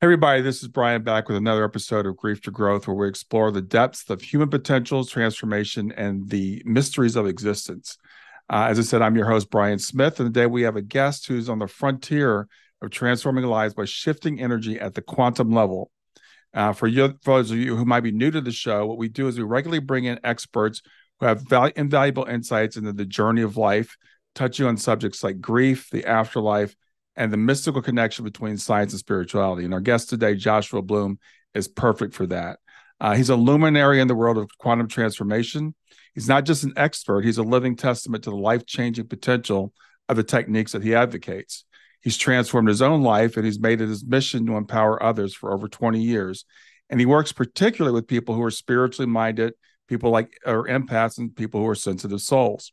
Hey everybody, this is Brian back with another episode of Grief to Growth, where we explore the depths of human potential, transformation, and the mysteries of existence. As I said, I'm your host, Brian Smith, and today we have a guest who's on the frontier of transforming lives by shifting energy at the quantum level. For those of you who might be new to the show, what we do is we regularly bring in experts who have invaluable insights into the journey of life, touching on subjects like grief, the afterlife, and the mystical connection between science and spirituality. And our guest today, Joshua Bloom, is perfect for that. He's a luminary in the world of quantum transformation. He's not just an expert, he's a living testament to the life changing potential of the techniques that he advocates. He's transformed his own life and he's made it his mission to empower others for over 20 years. And he works particularly with people who are spiritually minded, people like or empaths, and people who are sensitive souls.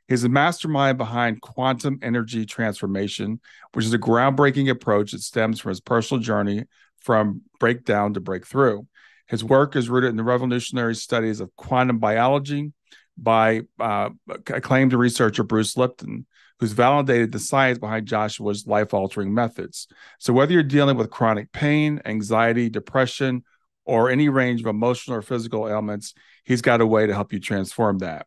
He's a mastermind behind quantum energy transformation, which is a groundbreaking approach that stems from his personal journey from breakdown to breakthrough. His work is rooted in the revolutionary studies of quantum biology by acclaimed researcher Bruce Lipton, who's validated the science behind Joshua's life-altering methods. So whether you're dealing with chronic pain, anxiety, depression, or any range of emotional or physical ailments, he's got a way to help you transform that.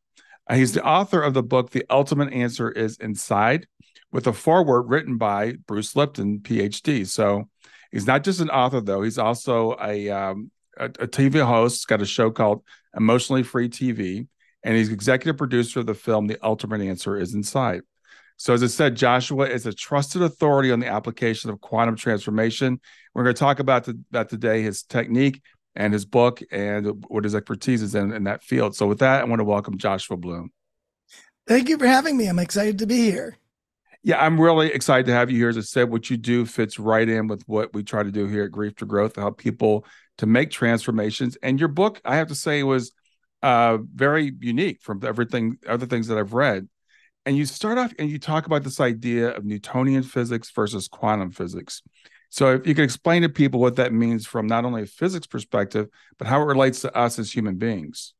He's the author of the book, The Ultimate Answer is Inside, with a foreword written by Bruce Lipton, PhD. So he's not just an author, though. He's also a TV host. He's got a show called Emotionally Free TV, and he's executive producer of the film, The Ultimate Answer is Inside. So as I said, Joshua is a trusted authority on the application of quantum transformation. We're going to talk about today his technique and his book and what his expertise is in that field. So with that, I want to welcome Joshua Bloom. Thank you for having me. I'm excited to be here. Yeah, I'm really excited to have you here. As I said, what you do fits right in with what we try to do here at Grief to Growth to help people to make transformations. And your book, I have to say, was very unique from other things that I've read. And you start off and you talk about this idea of Newtonian physics versus quantum physics. So if you could explain to people what that means from not only a physics perspective, but how it relates to us as human beings.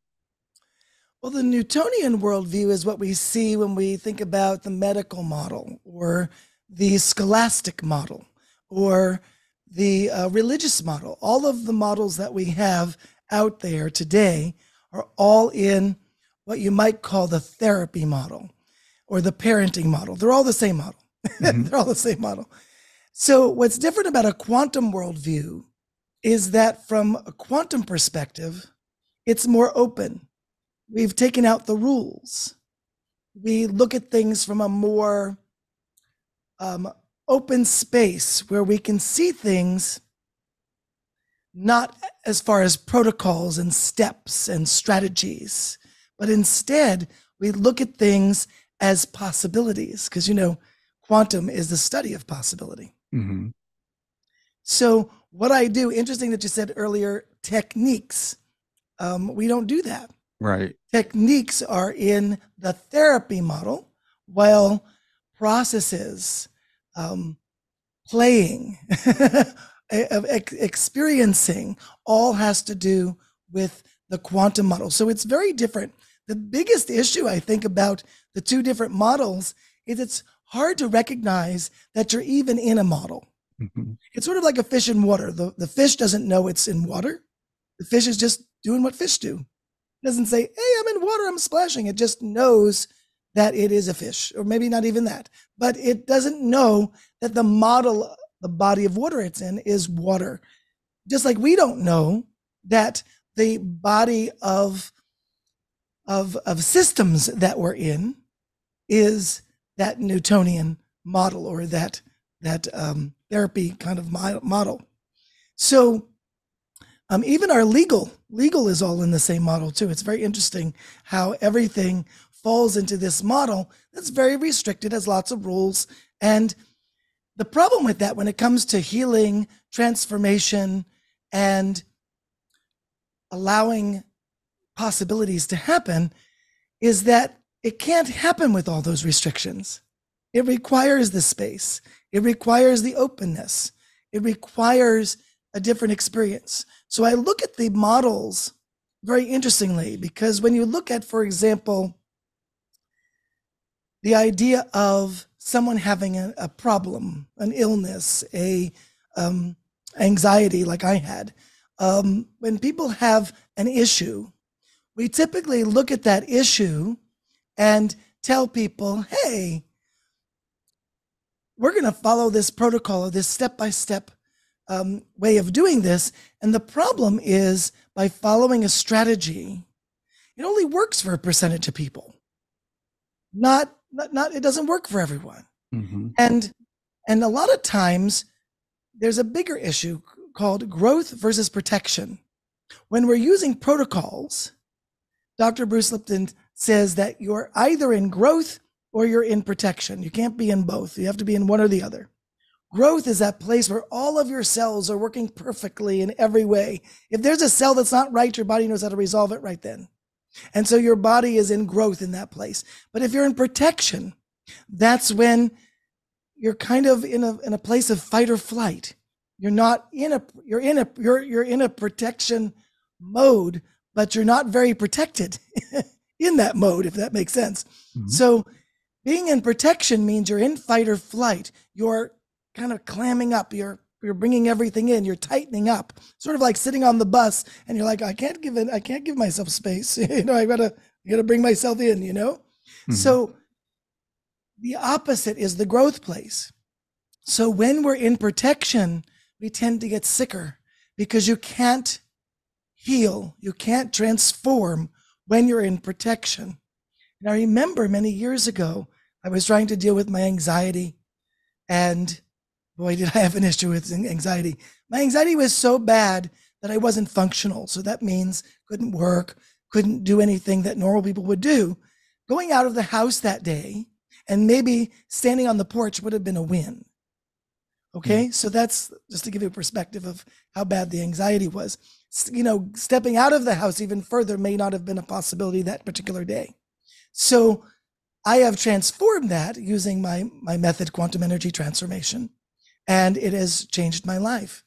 Well, the Newtonian worldview is what we see when we think about the medical model or the scholastic model or the religious model. All of the models that we have out there today are all in what you might call the therapy model or the parenting model. They're all the same model. Mm-hmm. They're all the same model. So what's different about a quantum worldview is that from a quantum perspective, it's more open. We've taken out the rules. We look at things from a more open space where we can see things not as far as protocols and steps and strategies, but instead we look at things as possibilities because, quantum is the study of possibility. Mm-hmm. So what I do, interesting that you said earlier, techniques. We don't do that. Right. Techniques are in the therapy model, while processes, playing, experiencing, all has to do with the quantum model. So it's very different. The biggest issue I think about the two different models is it's hard to recognize that you're even in a model. Mm-hmm. It's sort of like a fish in water. The fish doesn't know it's in water. The fish is just doing what fish do. It doesn't say, hey, I'm in water, I'm splashing. It just knows that it is a fish, or maybe not even that. But it doesn't know that the model, the body of water it's in is water. Just like we don't know that the body of systems that we're in is that Newtonian model or that therapy kind of model. So even our legal is all in the same model too. It's very interesting how everything falls into this model that's very restricted, has lots of rules. And the problem with that when it comes to healing, transformation, and allowing possibilities to happen is that it can't happen with all those restrictions. It requires the space. It requires the openness. It requires a different experience. So I look at the models very interestingly because when you look at, for example, the idea of someone having a problem, an illness, a anxiety like I had, when people have an issue, we typically look at that issue and tell people, hey, we're going to follow this protocol or this step-by-step way of doing this. And the problem is, by following a strategy, it only works for a percentage of people. It doesn't work for everyone. Mm-hmm. And a lot of times there's a bigger issue called growth versus protection. When we're using protocols, Dr. Bruce Lipton says that you're either in growth or you're in protection. You can't be in both. You have to be in one or the other. Growth is that place where all of your cells are working perfectly in every way. If there's a cell that's not right, your body knows how to resolve it right then. And so your body is in growth in that place. But if you're in protection, that's when you're kind of in a place of fight or flight. You're in a protection mode, but you're not very protected in that mode, if that makes sense. Mm-hmm. So being in protection means you're in fight or flight. You're kind of clamming up. You're bringing everything in. You're tightening up, sort of like sitting on the bus, and you're like, I can't give myself space. I gotta bring myself in. Mm-hmm. So the opposite is the growth place. So when we're in protection, we tend to get sicker because you can't heal, you can't transform when you're in protection. And I remember many years ago, I was trying to deal with my anxiety, and boy, did I have an issue with anxiety. My anxiety was so bad that I wasn't functional. So that means couldn't work, couldn't do anything that normal people would do. Going out of the house that day and maybe standing on the porch would have been a win. Okay, so that's just to give you a perspective of how bad the anxiety was. Stepping out of the house even further may not have been a possibility that particular day. So I have transformed that using my method, quantum energy transformation, and it has changed my life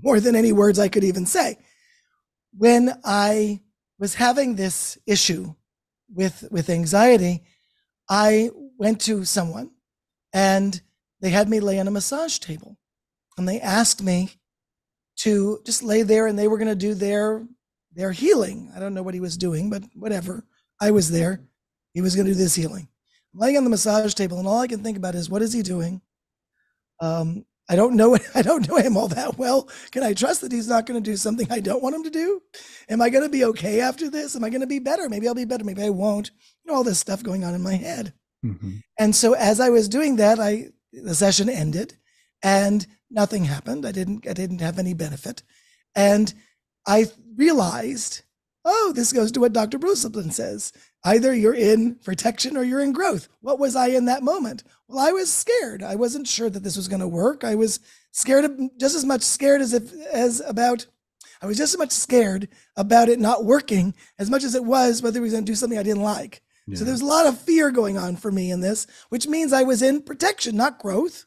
more than any words I could even say. When I was having this issue with anxiety, I went to someone and they had me lay on a massage table, and they asked me to just lay there, and they were going to do their healing. I don't know what he was doing, but whatever. I was there. He was going to do this healing. I'm laying on the massage table, and all I can think about is, what is he doing? I don't know him all that well. Can I trust that he's not going to do something I don't want him to do? Am I going to be okay after this? Am I going to be better? Maybe I'll be better. Maybe I won't. All this stuff going on in my head. Mm-hmm. And so as I was doing that, the session ended and nothing happened. I didn't have any benefit. And I realized, this goes to what Dr. Bruce Lipton says. Either you're in protection or you're in growth. What was I in that moment? Well, I was scared. I wasn't sure that this was going to work. I was scared, just as much scared I was just as much scared about it not working as much as it was whether he was going to do something I didn't like. Yeah. So there's a lot of fear going on for me in this, which means I was in protection, not growth.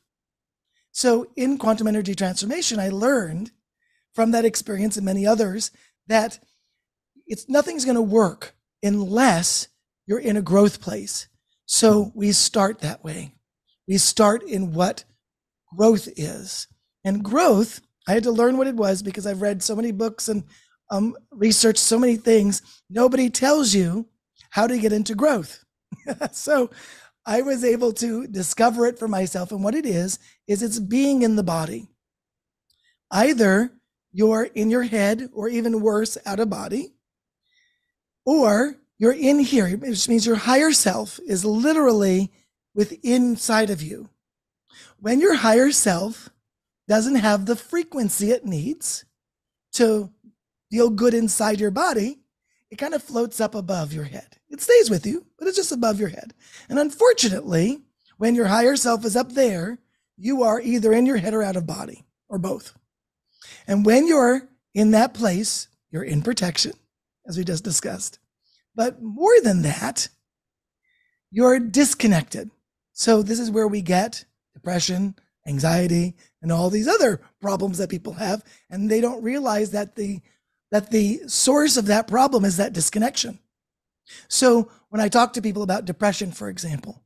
So in quantum energy transformation, I learned from that experience and many others that nothing's going to work unless you're in a growth place. So we start that way. We start in what growth is. And growth, I had to learn what it was because I've read so many books and researched so many things. Nobody tells you how to get into growth. So I was able to discover it for myself. And what it is it's being in the body. Either you're in your head or even worse, out of body, or you're in here, which means your higher self is literally inside of you. When your higher self doesn't have the frequency it needs to feel good inside your body, it kind of floats up above your head. It stays with you, but it's just above your head. And unfortunately, when your higher self is up there, you are either in your head or out of body, or both. And when you're in that place, you're in protection, as we just discussed. But more than that, you're disconnected. So this is where we get depression, anxiety, and all these other problems that people have. And they don't realize that the source of that problem is that disconnection. So when I talk to people about depression, for example,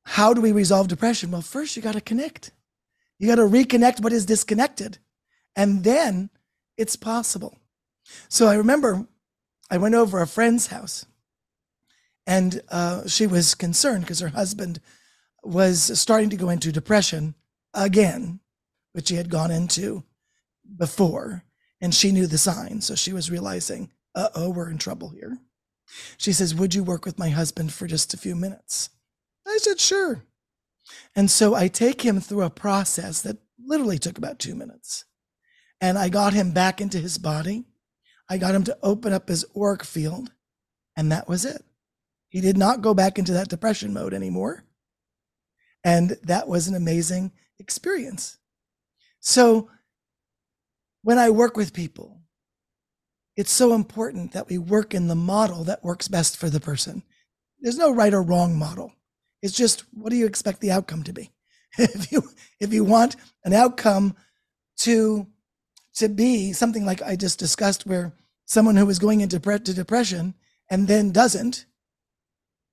how do we resolve depression? Well, first you got to connect. You got to reconnect what is disconnected. And then it's possible. So I remember I went over a friend's house, and she was concerned because her husband was starting to go into depression again, which he had gone into before. And she knew the signs. So she was realizing, we're in trouble here. She says, would you work with my husband for just a few minutes? I said, sure. And so I take him through a process that literally took about 2 minutes. And I got him back into his body. I got him to open up his auric field. And that was it. He did not go back into that depression mode anymore. And that was an amazing experience. So when I work with people, it's so important that we work in the model that works best for the person. There's no right or wrong model. It's just, what do you expect the outcome to be? If you want an outcome to be something like I just discussed, where someone who is going into depression and then doesn't,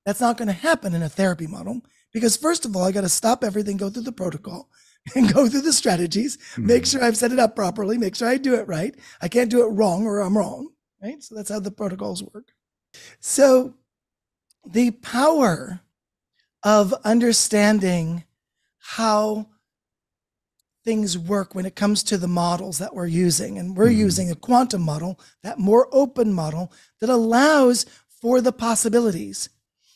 that's not going to happen in a therapy model. Because first of all, I got to stop everything, go through the protocol and go through the strategies, make sure I've set it up properly, make sure I do it right. I can't do it wrong or I'm wrong, right? So that's how the protocols work. So the power of understanding how things work when it comes to the models that we're using. And we're using a quantum model, that more open model that allows for the possibilities.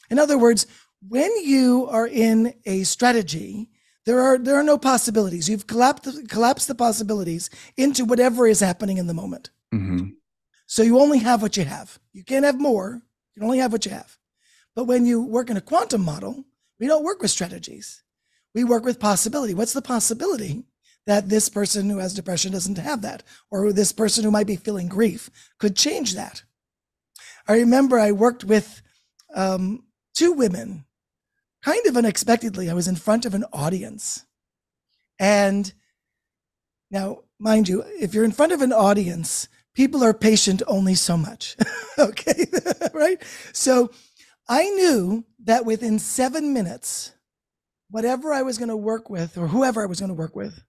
In other words, when you are in a strategy, there are no possibilities. You've collapsed the possibilities into whatever is happening in the moment. So you only have what you have. You can't have more. You can only have what you have. But when you work in a quantum model, we don't work with strategies. We work with possibility. What's the possibility that this person who has depression doesn't have that? Or this person who might be feeling grief could change that? I remember I worked with 2 women, kind of unexpectedly. I was in front of an audience. And now, mind you, if you're in front of an audience, people are patient only so much. Okay, right? So I knew that within 7 minutes, whatever I was going to work with, or whoever I was going to work with,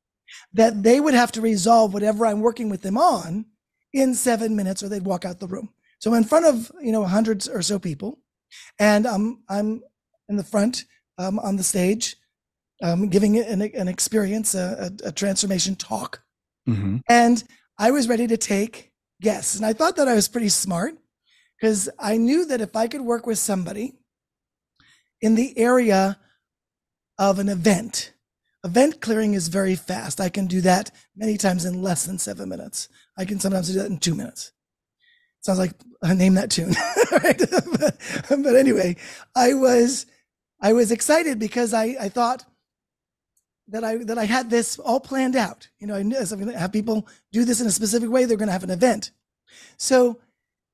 that they would have to resolve whatever I'm working with them on in 7 minutes, or they'd walk out the room. So in front of, hundreds or so people, and I'm in the front on the stage, giving an experience, a transformation talk. And I was ready to take guests. And I thought that I was pretty smart, because I knew that if I could work with somebody in the area of an event clearing is very fast. I can do that many times in less than 7 minutes. I can sometimes do that in 2 minutes. Sounds like I named that tune, right? But anyway, I was excited because I thought that I had this all planned out. I knew I'm going to have people do this in a specific way. They're going to have an event. So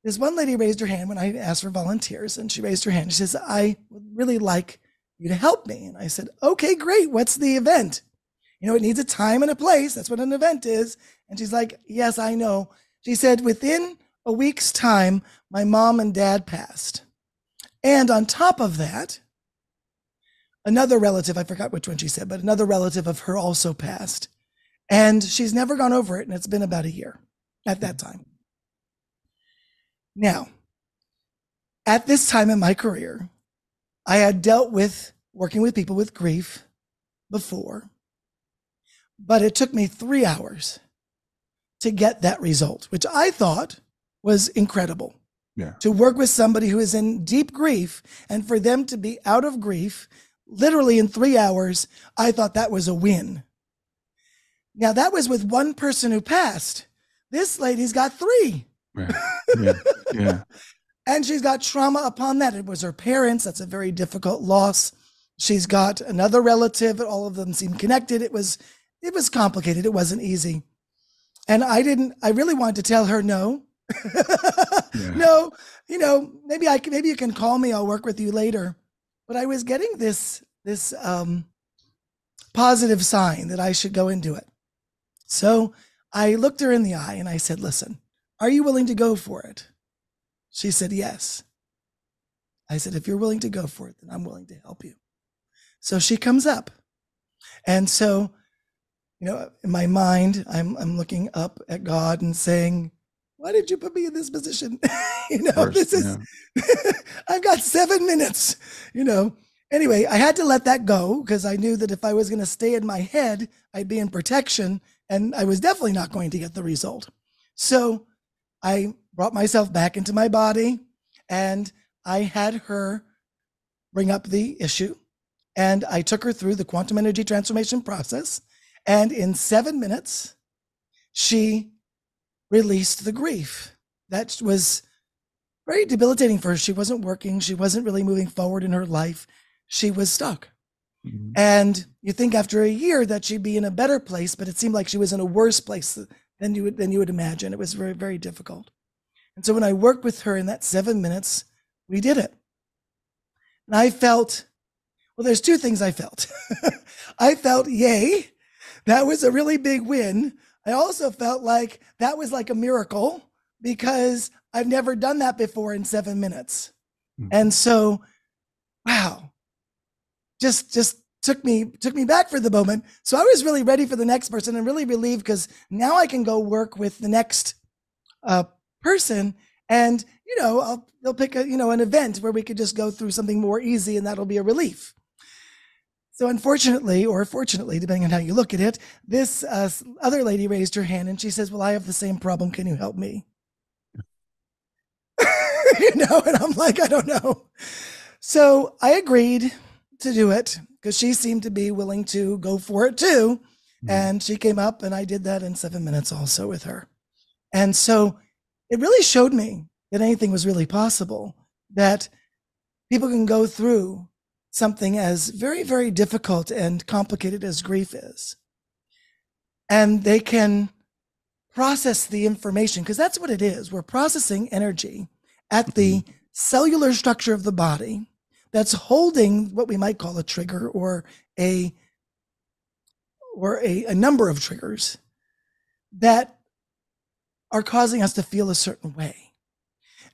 this one lady raised her hand when I asked for volunteers, and she raised her hand. She says, I would really like you to help me. And I said, okay, great. What's the event? It needs a time and a place. That's what an event is. And she's like, yes, I know. She said, within a week's time, my mom and dad passed. And on top of that, another relative, I forgot which one she said, but another relative of her also passed. And she's never gone over it. And it's been about a year at that time. Now, at this time in my career, I had dealt with working with people with grief before, but it took me 3 hours to get that result, which I thought was incredible. Yeah. To work with somebody who is in deep grief, and for them to be out of grief literally in 3 hours, I thought that was a win. Now, that was with one person who passed. This lady's got 3. Yeah. And she's got trauma upon that. It was her parents. That's a very difficult loss. She's got another relative. All of them seem connected. It was complicated. It wasn't easy. And I really wanted to tell her no. No, maybe you can call me. I'll work with you later. But I was getting this positive sign that I should go and do it. So I looked her in the eye and I said, listen, are you willing to go for it? She said, yes. I said, if you're willing to go for it, then I'm willing to help you. So she comes up. And so in my mind, I'm looking up at God and saying, why did you put me in this position? This is, I've got 7 minutes, Anyway, I had to let that go because I knew that if I was going to stay in my head, I'd be in protection and I was definitely not going to get the result. So I brought myself back into my body and I had her bring up the issue and I took her through the quantum energy transformation process. And in 7 minutes, she released the grief. That was very debilitating for her. She wasn't working. She wasn't really moving forward in her life. She was stuck. Mm-hmm. And you think after a year that she'd be in a better place, but it seemed like she was in a worse place than you would imagine. It was very, very difficult. And so when I worked with her in that 7 minutes, we did it. And I felt, well, there's two things I felt. I felt, yay, that was a really big win. I also felt like that was like a miracle because I've never done that before in 7 minutes. Mm-hmm. And so, wow, just took me back for the moment. So I was really ready for the next person and really relieved because now I can go work with the next person and, they'll pick an event where we could just go through something more easy and that'll be a relief. So unfortunately, or fortunately, depending on how you look at it, this other lady raised her hand and she says, well, I have the same problem. Can you help me? And I'm like, I don't know. So I agreed to do it because she seemed to be willing to go for it too. Mm-hmm. And she came up and I did that in 7 minutes also with her. And so it really showed me that anything was really possible, that people can go through something as very, very difficult and complicated as grief is. And they can process the information because that's what it is. We're processing energy at the cellular structure of the body that's holding what we might call a trigger or a number of triggers that are causing us to feel a certain way.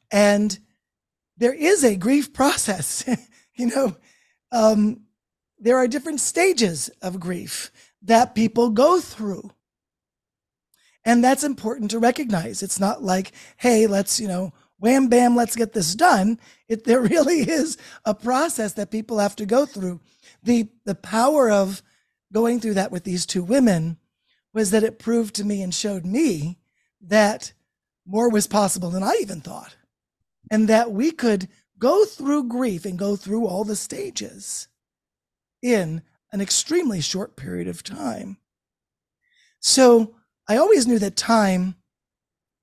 And there is a grief process. There are different stages of grief that people go through. And that's important to recognize. It's not like, hey, let's, wham, bam, let's get this done. There really is a process that people have to go through. The power of going through that with these two women was that it proved to me and showed me that more was possible than I even thought. And that we could go through grief and go through all the stages in an extremely short period of time. So I always knew that time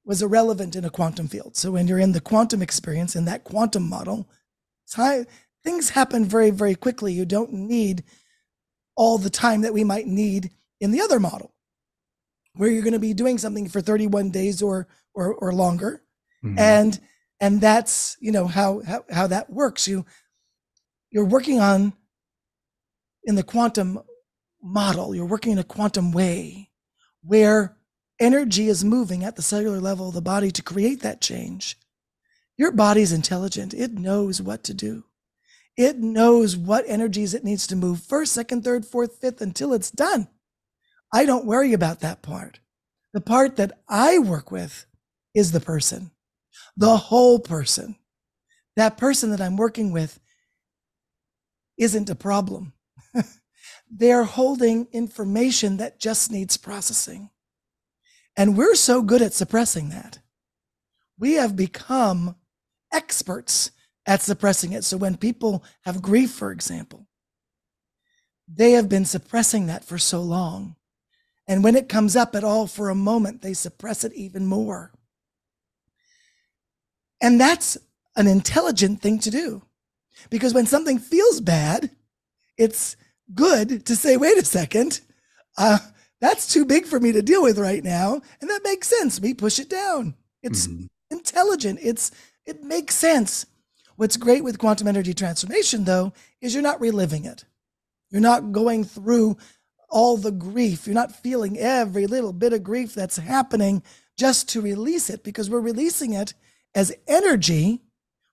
was irrelevant in a quantum field. So when you're in the quantum experience, in that quantum model, things happen very, very quickly. You don't need all the time that we might need in the other model, where you're going to be doing something for 31 days or longer. Mm-hmm. And that's, how that works. You're working in the quantum model, you're working in a quantum way where energy is moving at the cellular level of the body to create that change. Your body's intelligent. It knows what to do. It knows what energies it needs to move first, second, third, fourth, fifth, until it's done. I don't worry about that part. The part that I work with is the person, the whole person. That person that I'm working with isn't a problem. They're holding information that just needs processing. And we're so good at suppressing that. We have become experts at suppressing it. So when people have grief, for example, they have been suppressing that for so long. And when it comes up at all for a moment, they suppress it even more. And that's an intelligent thing to do. Because when something feels bad, it's good to say, wait a second, that's too big for me to deal with right now. And that makes sense. We push it down. It's intelligent. It makes sense. What's great with quantum energy transformation, though, is you're not reliving it. You're not going through all the grief. You're not feeling every little bit of grief that's happening just to release it, because we're releasing it as energy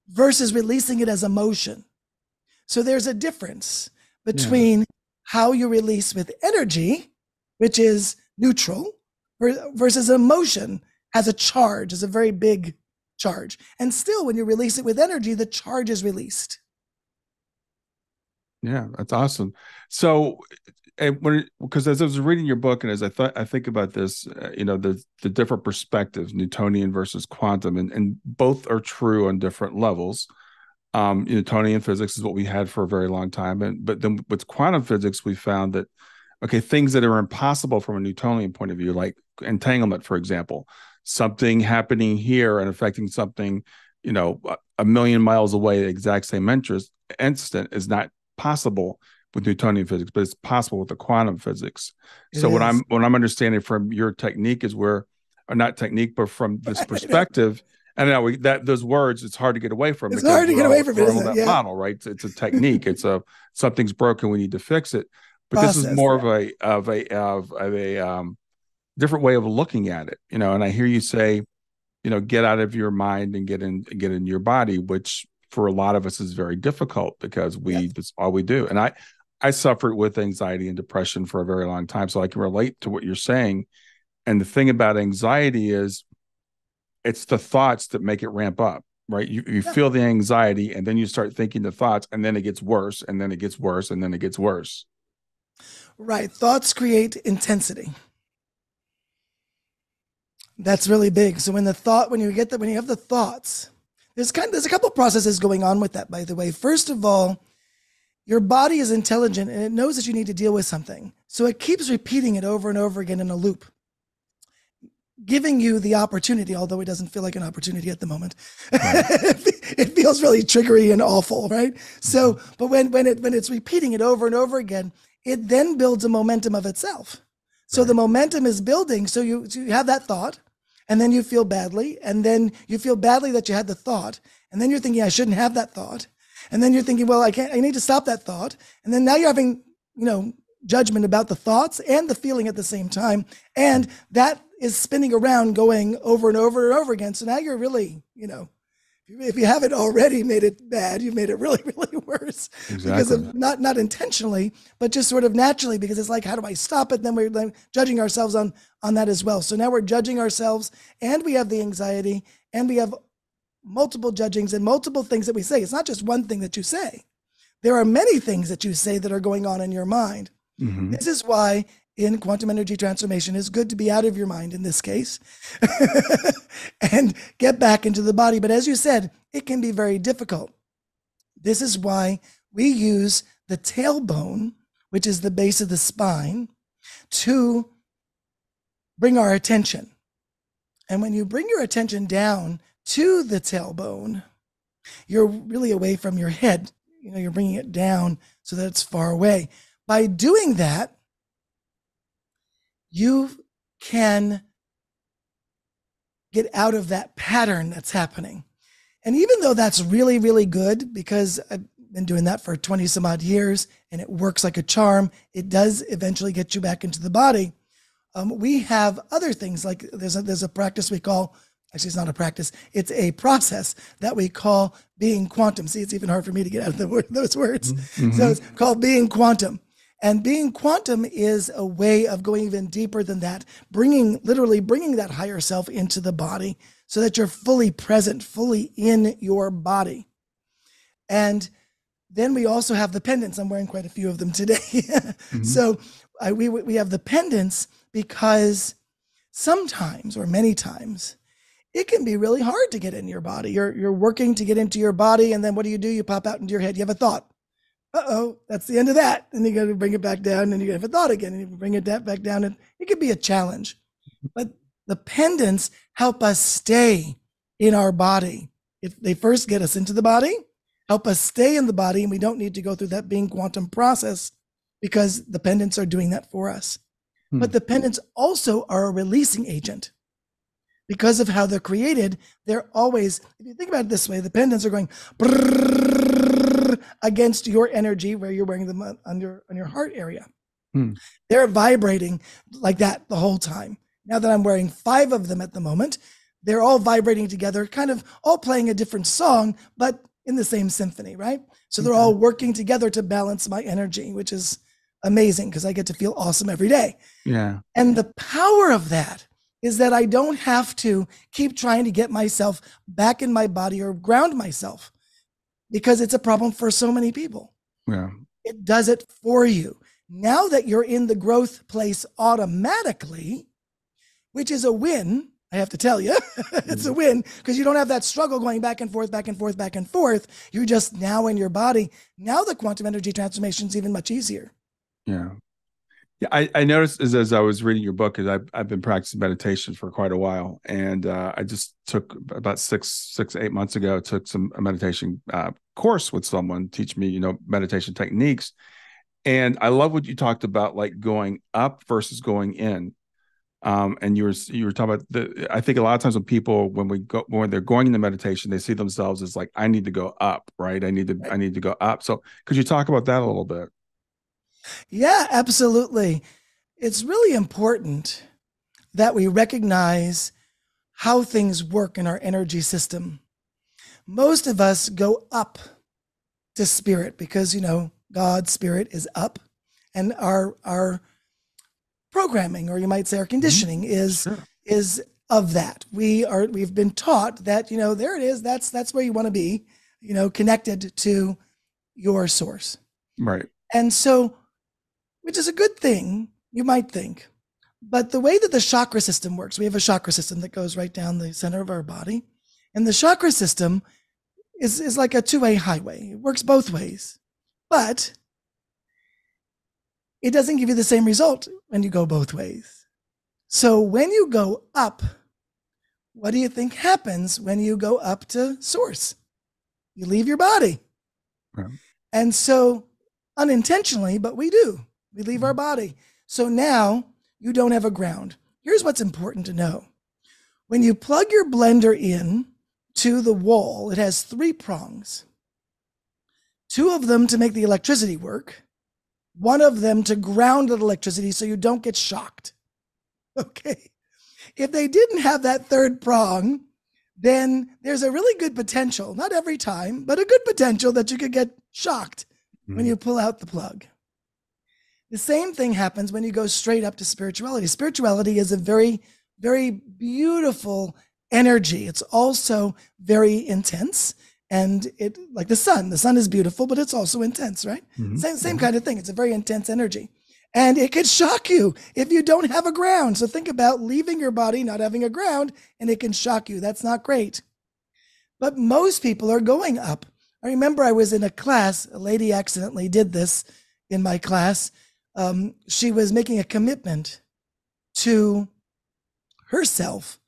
versus releasing it as emotion. So there's a difference between how you release with energy, which is neutral, versus emotion has a charge, is a very big charge. And still, when you release it with energy, the charge is released. Yeah, that's awesome. So, because as I was reading your book and as I think about this, the different perspectives, Newtonian versus quantum, and both are true on different levels. Newtonian physics is what we had for a very long time, but then with quantum physics, we found that things that are impossible from a Newtonian point of view, like entanglement, for example, something happening here and affecting something, a million miles away, the exact same instant is not possible with Newtonian physics, but it's possible with the quantum physics. So what I'm understanding from your technique is or not technique, but from this perspective, and now those words, it's hard to get away from. It's hard to get away from that model, right? It's a technique. It's something's broken, we need to fix it. But this is more of a different way of looking at it, and I hear you say, get out of your mind and get in your body, which for a lot of us is very difficult because that's all we do. And I suffered with anxiety and depression for a very long time, so I can relate to what you're saying. And the thing about anxiety is it's the thoughts that make it ramp up, right? You feel the anxiety and then you start thinking the thoughts, and then it gets worse, and then it gets worse, and then it gets worse. Right. Thoughts create intensity. That's really big. So when you have the thoughts, there's a couple of processes going on with that, by the way. First of all, your body is intelligent and it knows that you need to deal with something. So it keeps repeating it over and over again in a loop, giving you the opportunity, although it doesn't feel like an opportunity at the moment. Right. It feels really triggery and awful, right? So, but when it's repeating it over and over again, it then builds a momentum of itself. So the momentum is building. So you have that thought, and then you feel badly, and then you feel badly that you had the thought, and then you're thinking, I shouldn't have that thought. And then you're thinking, well, I need to stop that thought. And then now you're having, judgment about the thoughts and the feeling at the same time. And that is spinning around, going over and over and over again. So now you're really, if you haven't already made it bad, you've made it really, really worse. Exactly. Because of not intentionally, but just sort of naturally, because it's like, how do I stop it? Then we're judging ourselves on that as well. So now we're judging ourselves, and we have the anxiety, and we have multiple judgings and multiple things that we say. It's not just one thing that you say. There are many things that you say that are going on in your mind. Mm-hmm. This is why in quantum energy transformation, it's good to be out of your mind in this case and get back into the body. But as you said, it can be very difficult. This is why we use the tailbone, which is the base of the spine, to bring our attention. And when you bring your attention down to the tailbone, you're really away from your head. You're bringing it down so that it's far away. By doing that, you can get out of that pattern that's happening. And even though that's really, really good, because I've been doing that for 20 some odd years and it works like a charm, it does eventually get you back into the body. We have other things, like there's a practice we call, actually it's not a practice, it's a process that we call being quantum. See, it's even hard for me to get out of those words. Mm-hmm. So it's called being quantum. And being quantum is a way of going even deeper than that, literally bringing that higher self into the body so that you're fully present, fully in your body. And then we also have the pendants. I'm wearing quite a few of them today. Mm-hmm. So we have the pendants because sometimes, or many times, it can be really hard to get in your body. You're working to get into your body, and then what do? You pop out into your head. You have a thought. That's the end of that. And you got to bring it back down, and you have a thought again, and you bring it back down. And it could be a challenge. But the pendants help us stay in our body. If they first get us into the body, help us stay in the body, and we don't need to go through that being quantum process because the pendants are doing that for us. But the pendants also are a releasing agent. Because of how they're created, they're always, if you think about it this way, the pendants are going against your energy where you're wearing them on your heart area. They're vibrating like that the whole time. Now that I'm wearing 5 of them at the moment, they're all vibrating together, kind of all playing a different song, but in the same symphony, right? So they're all working together to balance my energy, which is amazing because I get to feel awesome every day. Yeah. And the power of that is that I don't have to keep trying to get myself back in my body or ground myself, because it's a problem for so many people. Yeah. It does it for you. Now that you're in the growth place automatically, which is a win, I have to tell you, it's a win because you don't have that struggle going back and forth, back and forth, back and forth. You're just now in your body. Now the quantum energy transformation is even much easier. Yeah. Yeah, I noticed as I was reading your book, because I've been practicing meditation for quite a while, and I just took about 8 months ago, took a meditation course with someone teach me, meditation techniques, and I love what you talked about, like going up versus going in. And you were talking about I think a lot of times when they're going into meditation, they see themselves as like, I need to go up, right? I need to go up. So could you talk about that a little bit? Yeah, absolutely. It's really important that we recognize how things work in our energy system. Most of us go up to spirit because, God's spirit is up, and our programming, or you might say our conditioning, is of that. We've been taught that, there it is, that's where you want to be, connected to your source. Right. And so, which is a good thing, you might think. But the way that the chakra system works, we have a chakra system that goes right down the center of our body. And the chakra system is like a two-way highway. It works both ways. But it doesn't give you the same result when you go both ways. So when you go up, what do you think happens when you go up to source? You leave your body. Right. And so unintentionally, but we do. We leave our body. So now you don't have a ground. Here's what's important to know. When you plug your blender in to the wall, it has 3 prongs. 2 of them to make the electricity work. 1 of them to ground the electricity so you don't get shocked. Okay. If they didn't have that 3rd prong, then there's a really good potential, not every time, but a good potential that you could get shocked when you pull out the plug. The same thing happens when you go straight up to spirituality. Spirituality is a very, very beautiful energy. It's also very intense, and it, like the sun is beautiful, but it's also intense, right? Same kind of thing. It's a very intense energy, and it could shock you if you don't have a ground. So think about leaving your body, not having a ground, and it can shock you. That's not great. But most people are going up. I remember I was in a class, a lady accidentally did this in my class. She was making a commitment to herself,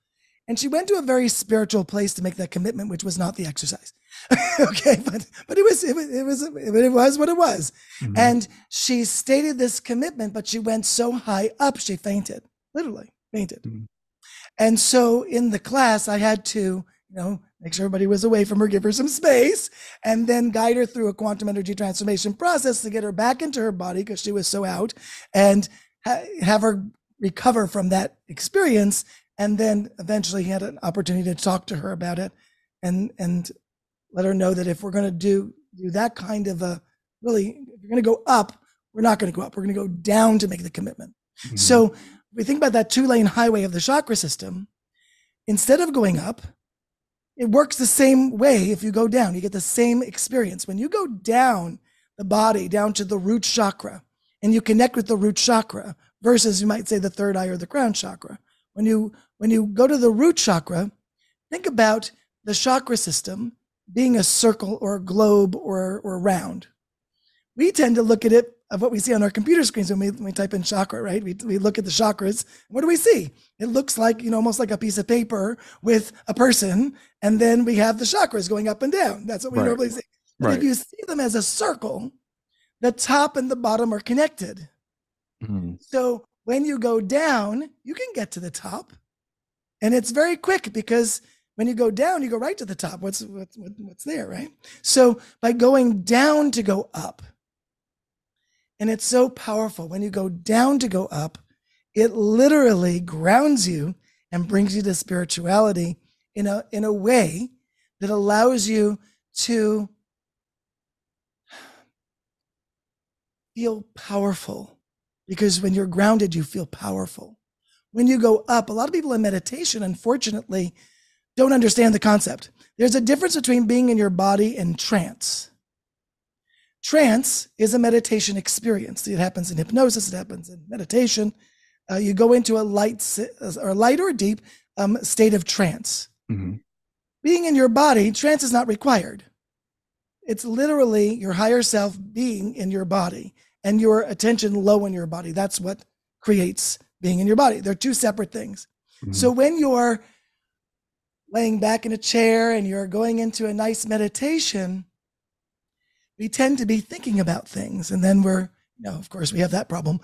and she went to a very spiritual place to make that commitment, which was not the exercise. Okay, but it was what it was. And she stated this commitment, but she went so high up she fainted, literally fainted. And so in the class, I had to, make sure everybody was away from her, give her some space, and then guide her through a quantum energy transformation process to get her back into her body because she was so out, and have her recover from that experience. And then eventually had an opportunity to talk to her about it and let her know that if we're going to do that kind of if you're going to go up, we're not going to go up. We're going to go down to make the commitment. So we think about that 2-lane highway of the chakra system. Instead of going up, it works the same way. If you go down, you get the same experience. When you go down the body, down to the root chakra, and you connect with the root chakra versus, you might say, the 3rd eye or the crown chakra. When you go to the root chakra, think about the chakra system being a circle or a globe or round. We tend to look at it of what we see on our computer screens when we type in chakra, right? We look at the chakras. What do we see? It looks like, almost like a piece of paper with a person, and then we have the chakras going up and down. That's what we normally see. But if you see them as a circle, the top and the bottom are connected. So when you go down, you can get to the top, and it's very quick because when you go down, you go right to the top. What's there, right? So by going down to go up, and it's so powerful. When you go down to go up, it literally grounds you and brings you to spirituality in a way that allows you to feel powerful, because when you're grounded, you feel powerful. When you go up, a lot of people in meditation, unfortunately, don't understand the concept. There's a difference between being in your body and trance. Trance is a meditation experience. It happens in hypnosis. It happens in meditation. You go into a light or deep state of trance. Mm-hmm. Being in your body, trance is not required. It's literally your higher self being in your body and your attention low in your body. That's what creates being in your body. They're two separate things. Mm-hmm. So when you're laying back in a chair and you're going into a nice meditation, we tend to be thinking about things. And then of course, we have that problem.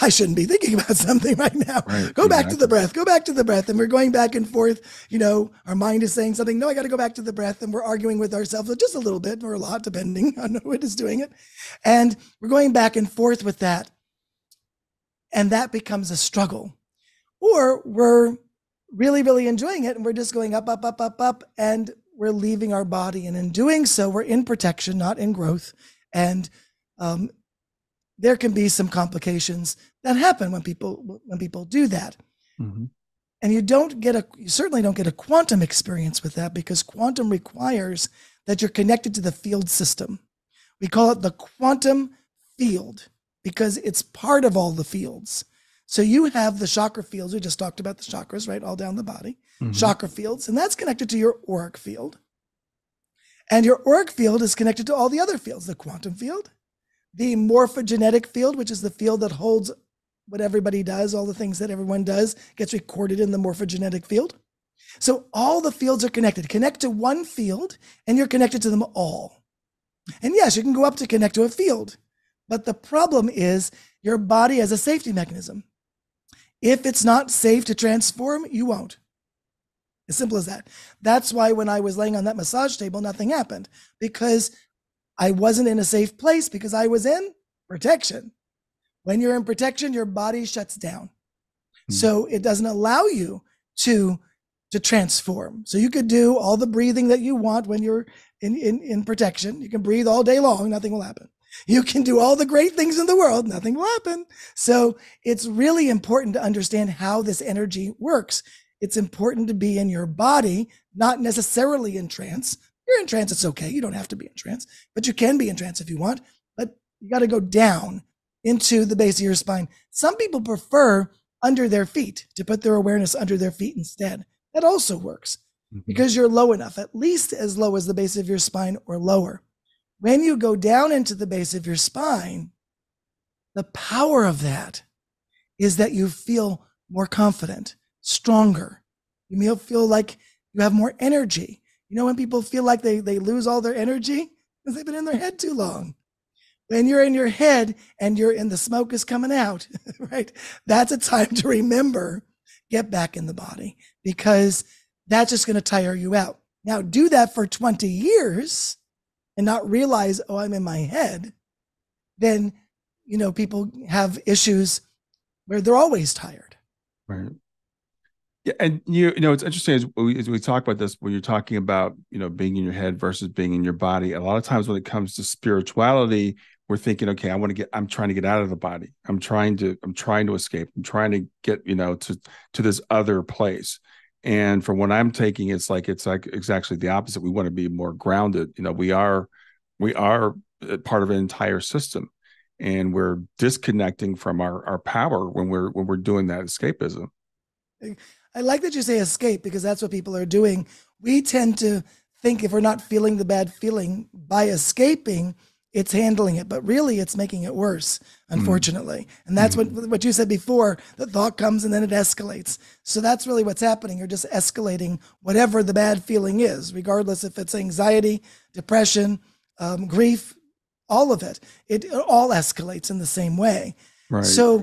I shouldn't be thinking about something right now. Right, go back to the breath, go back to the breath. And we're going back and forth. Our mind is saying something. No, I got to go back to the breath. And we're arguing with ourselves just a little bit or a lot, depending on who is doing it. And we're going back and forth with that. And that becomes a struggle. Or we're really, really enjoying it. And we're just going up, up, up, up, up. And we're leaving our body. And in doing so, we're in protection, not in growth. And there can be some complications that happen when people do that. Mm-hmm. And you certainly don't get a quantum experience with that, because quantum requires that you're connected to the field system. We call it the quantum field because it's part of all the fields. So you have the chakra fields. We just talked about the chakras, right? All down the body, mm-hmm. Chakra fields, and that's connected to your auric field. And your auric field is connected to all the other fields, the quantum field, the morphogenetic field, which is the field that holds what everybody does, all the things that everyone does gets recorded in the morphogenetic field. So all the fields are connected. Connect to one field and you're connected to them all. And yes, you can go up to connect to a field, but the problem is your body has a safety mechanism. If it's not safe to transform, you won't. As simple as that. That's why when I was laying on that massage table, nothing happened, because I wasn't in a safe place, because I was in protection. When you're in protection, your body shuts down. Mm-hmm. So it doesn't allow you to transform. So you could do all the breathing that you want when you're in protection. You can breathe all day long, nothing will happen. You can do all the great things in the world, nothing will happen. So it's really important to understand how this energy works. It's important to be in your body, not necessarily in trance. You're in trance, it's okay. You don't have to be in trance, but you can be in trance if you want, but you got to go down into the base of your spine. Some people prefer under their feet, to put their awareness under their feet instead. That also works, mm-hmm. because you're low enough, at least as low as the base of your spine or lower. When you go down into the base of your spine, the power of that is that you feel more confident, stronger. You may feel like you have more energy. When people feel like they lose all their energy, because they've been in their head too long. When you're in your head and the smoke is coming out, right? That's a time to remember, get back in the body, because that's just going to tire you out. Now do that for 20 years and not realize, oh, I'm in my head. Then, people have issues where they're always tired. Right. Yeah, and it's interesting as we talk about this, when you're talking about being in your head versus being in your body. A lot of times when it comes to spirituality, we're thinking, okay, I'm trying to get out of the body. I'm trying to escape. I'm trying to get to this other place. And from what I'm taking, it's like exactly the opposite. We want to be more grounded. We are part of an entire system, and we're disconnecting from our power when we're doing that escapism. I like that you say escape, because that's what people are doing. We tend to think if we're not feeling the bad feeling by escaping, it's handling it, but really it's making it worse, unfortunately. Mm-hmm. And that's what you said before, the thought comes and then it escalates. So that's really what's happening. You're just escalating whatever the bad feeling is, regardless if it's anxiety, depression, grief, all of it. It all escalates in the same way. Right. So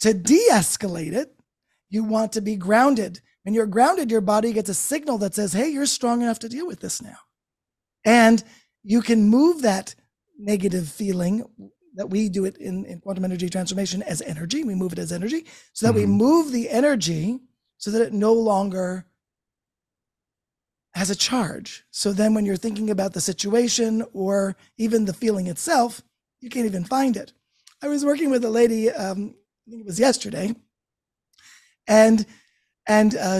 to de-escalate it, you want to be grounded. When you're grounded, your body gets a signal that says, hey, you're strong enough to deal with this now. And you can move that negative feeling, that we do it in quantum energy transformation as energy. We move it as energy, so that mm-hmm. we move the energy so that it no longer has a charge. So then when you're thinking about the situation or even the feeling itself, You can't even find it. I was working with a lady, I think it was yesterday, and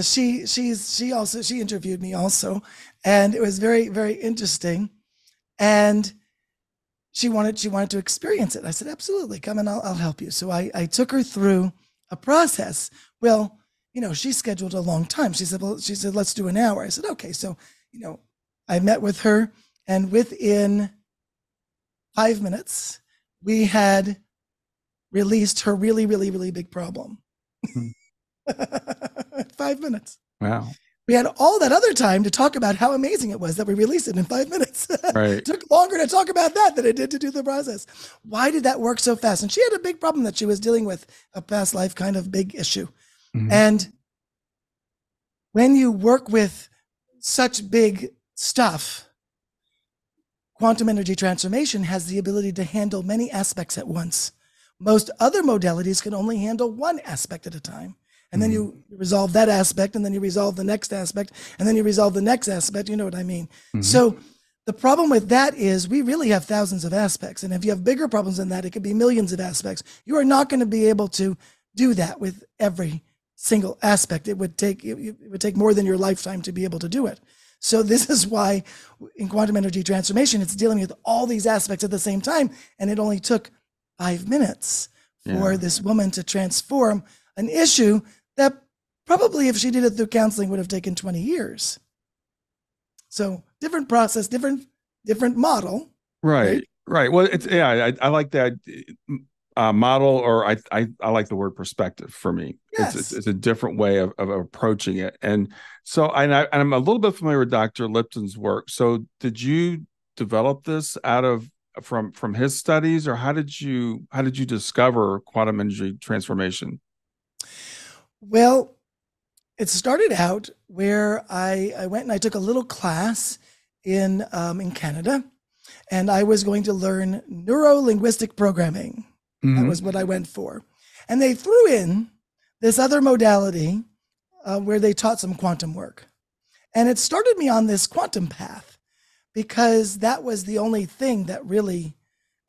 she interviewed me also, and it was very, very interesting. And she wanted to experience it. I said, absolutely, come and I'll help you. So I took her through a process. Well, she scheduled a long time. She said, let's do an hour. I said, okay. So, I met with her, and within 5 minutes, we had released her really, really, really big problem. 5 minutes. Wow. We had all that other time to talk about how amazing it was that we released it in 5 minutes. Right. It took longer to talk about that than it did to do the process. Why did that work so fast? And she had a big problem that she was dealing with, a past life kind of big issue. Mm-hmm. And when you work with such big stuff, quantum energy transformation has the ability to handle many aspects at once. Most other modalities can only handle one aspect at a time. And then you resolve that aspect, and then you resolve the next aspect, and then you resolve the next aspect. You know what I mean? Mm-hmm. So the problem with that is we really have thousands of aspects. And if you have bigger problems than that, it could be millions of aspects. You are not going to be able to do that with every single aspect. It would take more than your lifetime to be able to do it. So this is why in quantum energy transformation, it's dealing with all these aspects at the same time. And it only took 5 minutes for this woman to transform an issue that probably, if she did it through counseling, would have taken 20 years. So different process, different model. Right. Well, I like that model, or I like the word perspective for me. Yes. It's a different way of approaching it. And so I'm a little bit familiar with Dr. Lipton's work. So did you develop this from his studies, or how did you discover quantum energy transformation? Well, it started out where I went and I took a little class in Canada, and I was going to learn neuro-linguistic programming. Mm-hmm. That was what I went for. And they threw in this other modality where they taught some quantum work. And it started me on this quantum path, because that was the only thing that really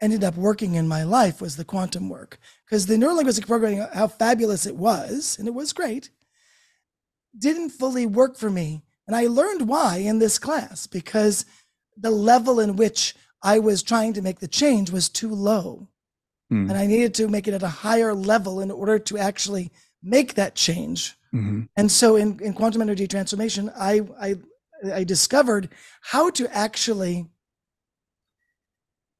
ended up working in my life, was the quantum work. Because the neurolinguistic programming, how fabulous it was, and it was great, didn't fully work for me. And I learned why in this class, because the level in which I was trying to make the change was too low. And I needed to make it at a higher level in order to actually make that change. Mm-hmm. And so in quantum energy transformation, I discovered how to actually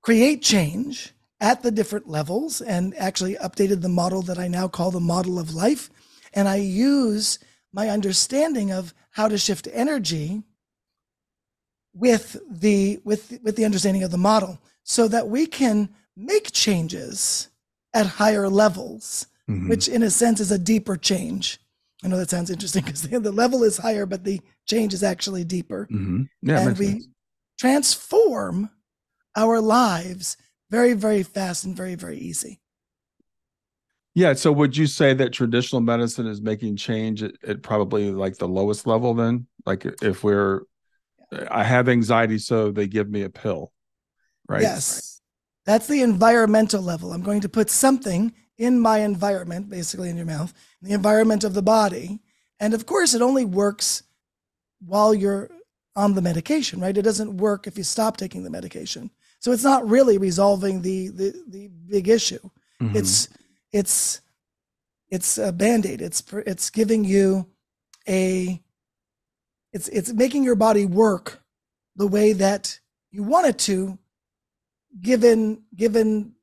create change at the different levels, and actually updated the model that I now call the model of life. And I use my understanding of how to shift energy with the understanding of the model, so that we can make changes at higher levels, mm-hmm. which in a sense is a deeper change. I know that sounds interesting, because the level is higher, but the change is actually deeper. Mm-hmm. Yeah, and we transform our lives very, very fast and very, very easy. Yeah. So would you say that traditional medicine is making change at probably like the lowest level then? Like if I have anxiety, so they give me a pill, right? Yes. That's the environmental level. I'm going to put something in my environment, basically in your mouth, the environment of the body. And of course, it only works while you're on the medication, right? It doesn't work if you stop taking the medication. So it's not really resolving the big issue. Mm-hmm. It's a Band-Aid. It's giving you it's making your body work the way that you want it to, given the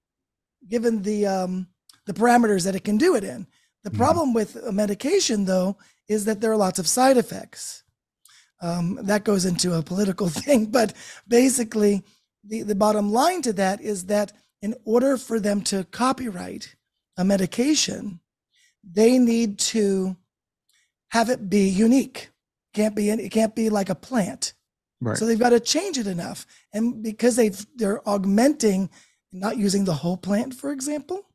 parameters that it can do it in. The problem with a medication, though, is that there are lots of side effects. That goes into a political thing, but basically the bottom line to that is that in order for them to copyright a medication, they need to have it be unique. It can't be like a plant. Right. So they've got to change it enough. And because they're augmenting, not using the whole plant, for example,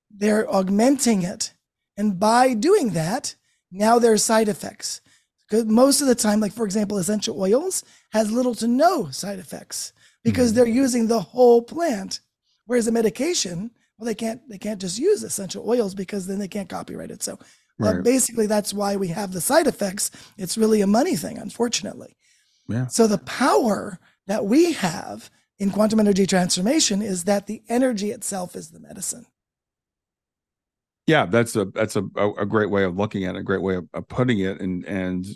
they're augmenting it. And by doing that, now there are side effects. Because most of the time, like for example, essential oils has little to no side effects, because they're using the whole plant. Whereas a medication, well, they can't just use essential oils because then they can't copyright it. So Right. basically that's why we have the side effects. It's really a money thing, unfortunately. Yeah. So the power that we have in quantum energy transformation is that the energy itself is the medicine. Yeah, that's a great way of looking at it, a great way of putting it. And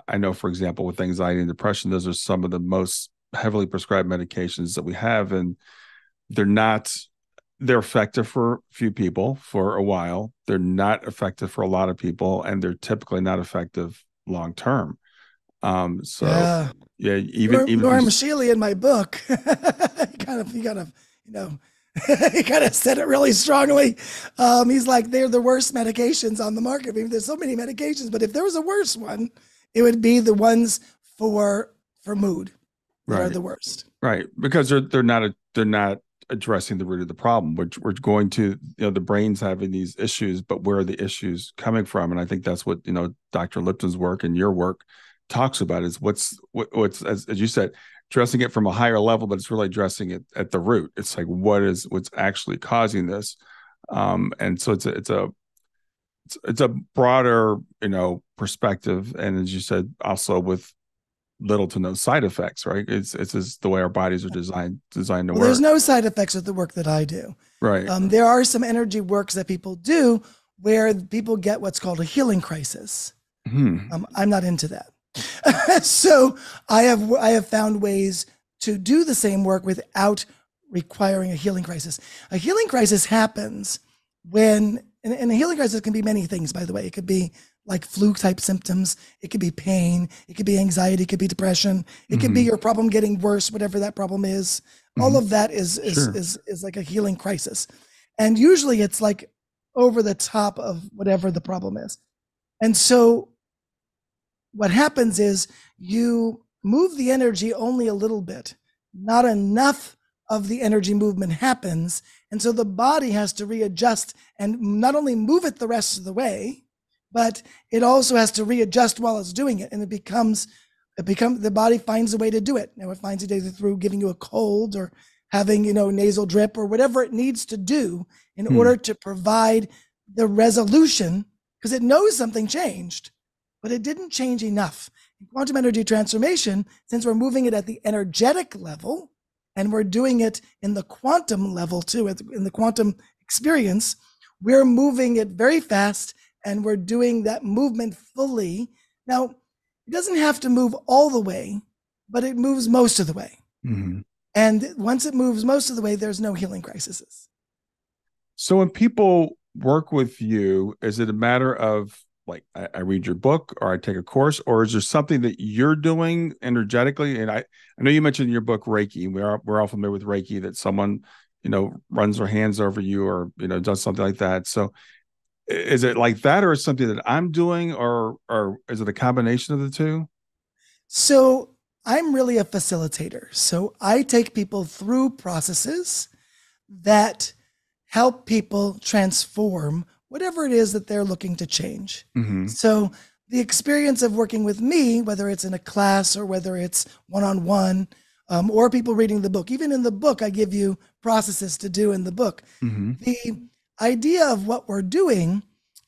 I know, for example, with anxiety and depression, those are some of the most heavily prescribed medications that we have, and they're effective for a few people for a while. They're not effective for a lot of people, and they're typically not effective long term. So Yeah. yeah, even Norm Shealy in my book, he kind of, you know, he kind of said it really strongly. He's like, they're the worst medications on the market. I mean, there's so many medications, but if there was a worse one, it would be the ones for mood that are the worst. Right, because they're not addressing the root of the problem, which we're going to, the brain's having these issues, but where are the issues coming from? And I think that's what, Dr. Lipton's work and your work talks about, is what's as you said, addressing it from a higher level, but it's really addressing it at the root. It's like, what's actually causing this? And so it's a broader, perspective. And as you said, also with little to no side effects, right? It's just the way our bodies are designed to work. There's no side effects with the work that I do. Right. There are some energy works that people do where people get what's called a healing crisis. I'm not into that. So I have found ways to do the same work without requiring a healing crisis. A healing crisis happens when, and a healing crisis can be many things, by the way. It could be like flu type symptoms. It could be pain. It could be anxiety. It could be depression. It could be your problem getting worse, whatever that problem is. All of that is like a healing crisis. And usually it's like over the top of whatever the problem is. And so what happens is you move the energy only a little bit. Not enough of the energy movement happens. And so the body has to readjust and not only move it the rest of the way, but it also has to readjust while it's doing it. And the body finds a way to do it. Now it finds it either through giving you a cold or having, nasal drip or whatever it needs to do in order to provide the resolution, because it knows something changed, but it didn't change enough. In quantum energy transformation, since we're moving it at the energetic level and we're doing it in the quantum level too, in the quantum experience, we're moving it very fast and we're doing that movement fully. Now, it doesn't have to move all the way, but it moves most of the way. And once it moves most of the way, there's no healing crises. So when people work with you, is it a matter of, like, I read your book or I take a course, or is there something that you're doing energetically? And I know you mentioned in your book Reiki. We're all familiar with Reiki, that someone, runs their hands over you or, does something like that. So is it like that, or is it something that I'm doing, or is it a combination of the two? So I'm really a facilitator. So I take people through processes that help people transform whatever it is that they're looking to change. So the experience of working with me, whether it's in a class or whether it's one-on-one, or people reading the book, even in the book, I give you processes to do in the book. The idea of what we're doing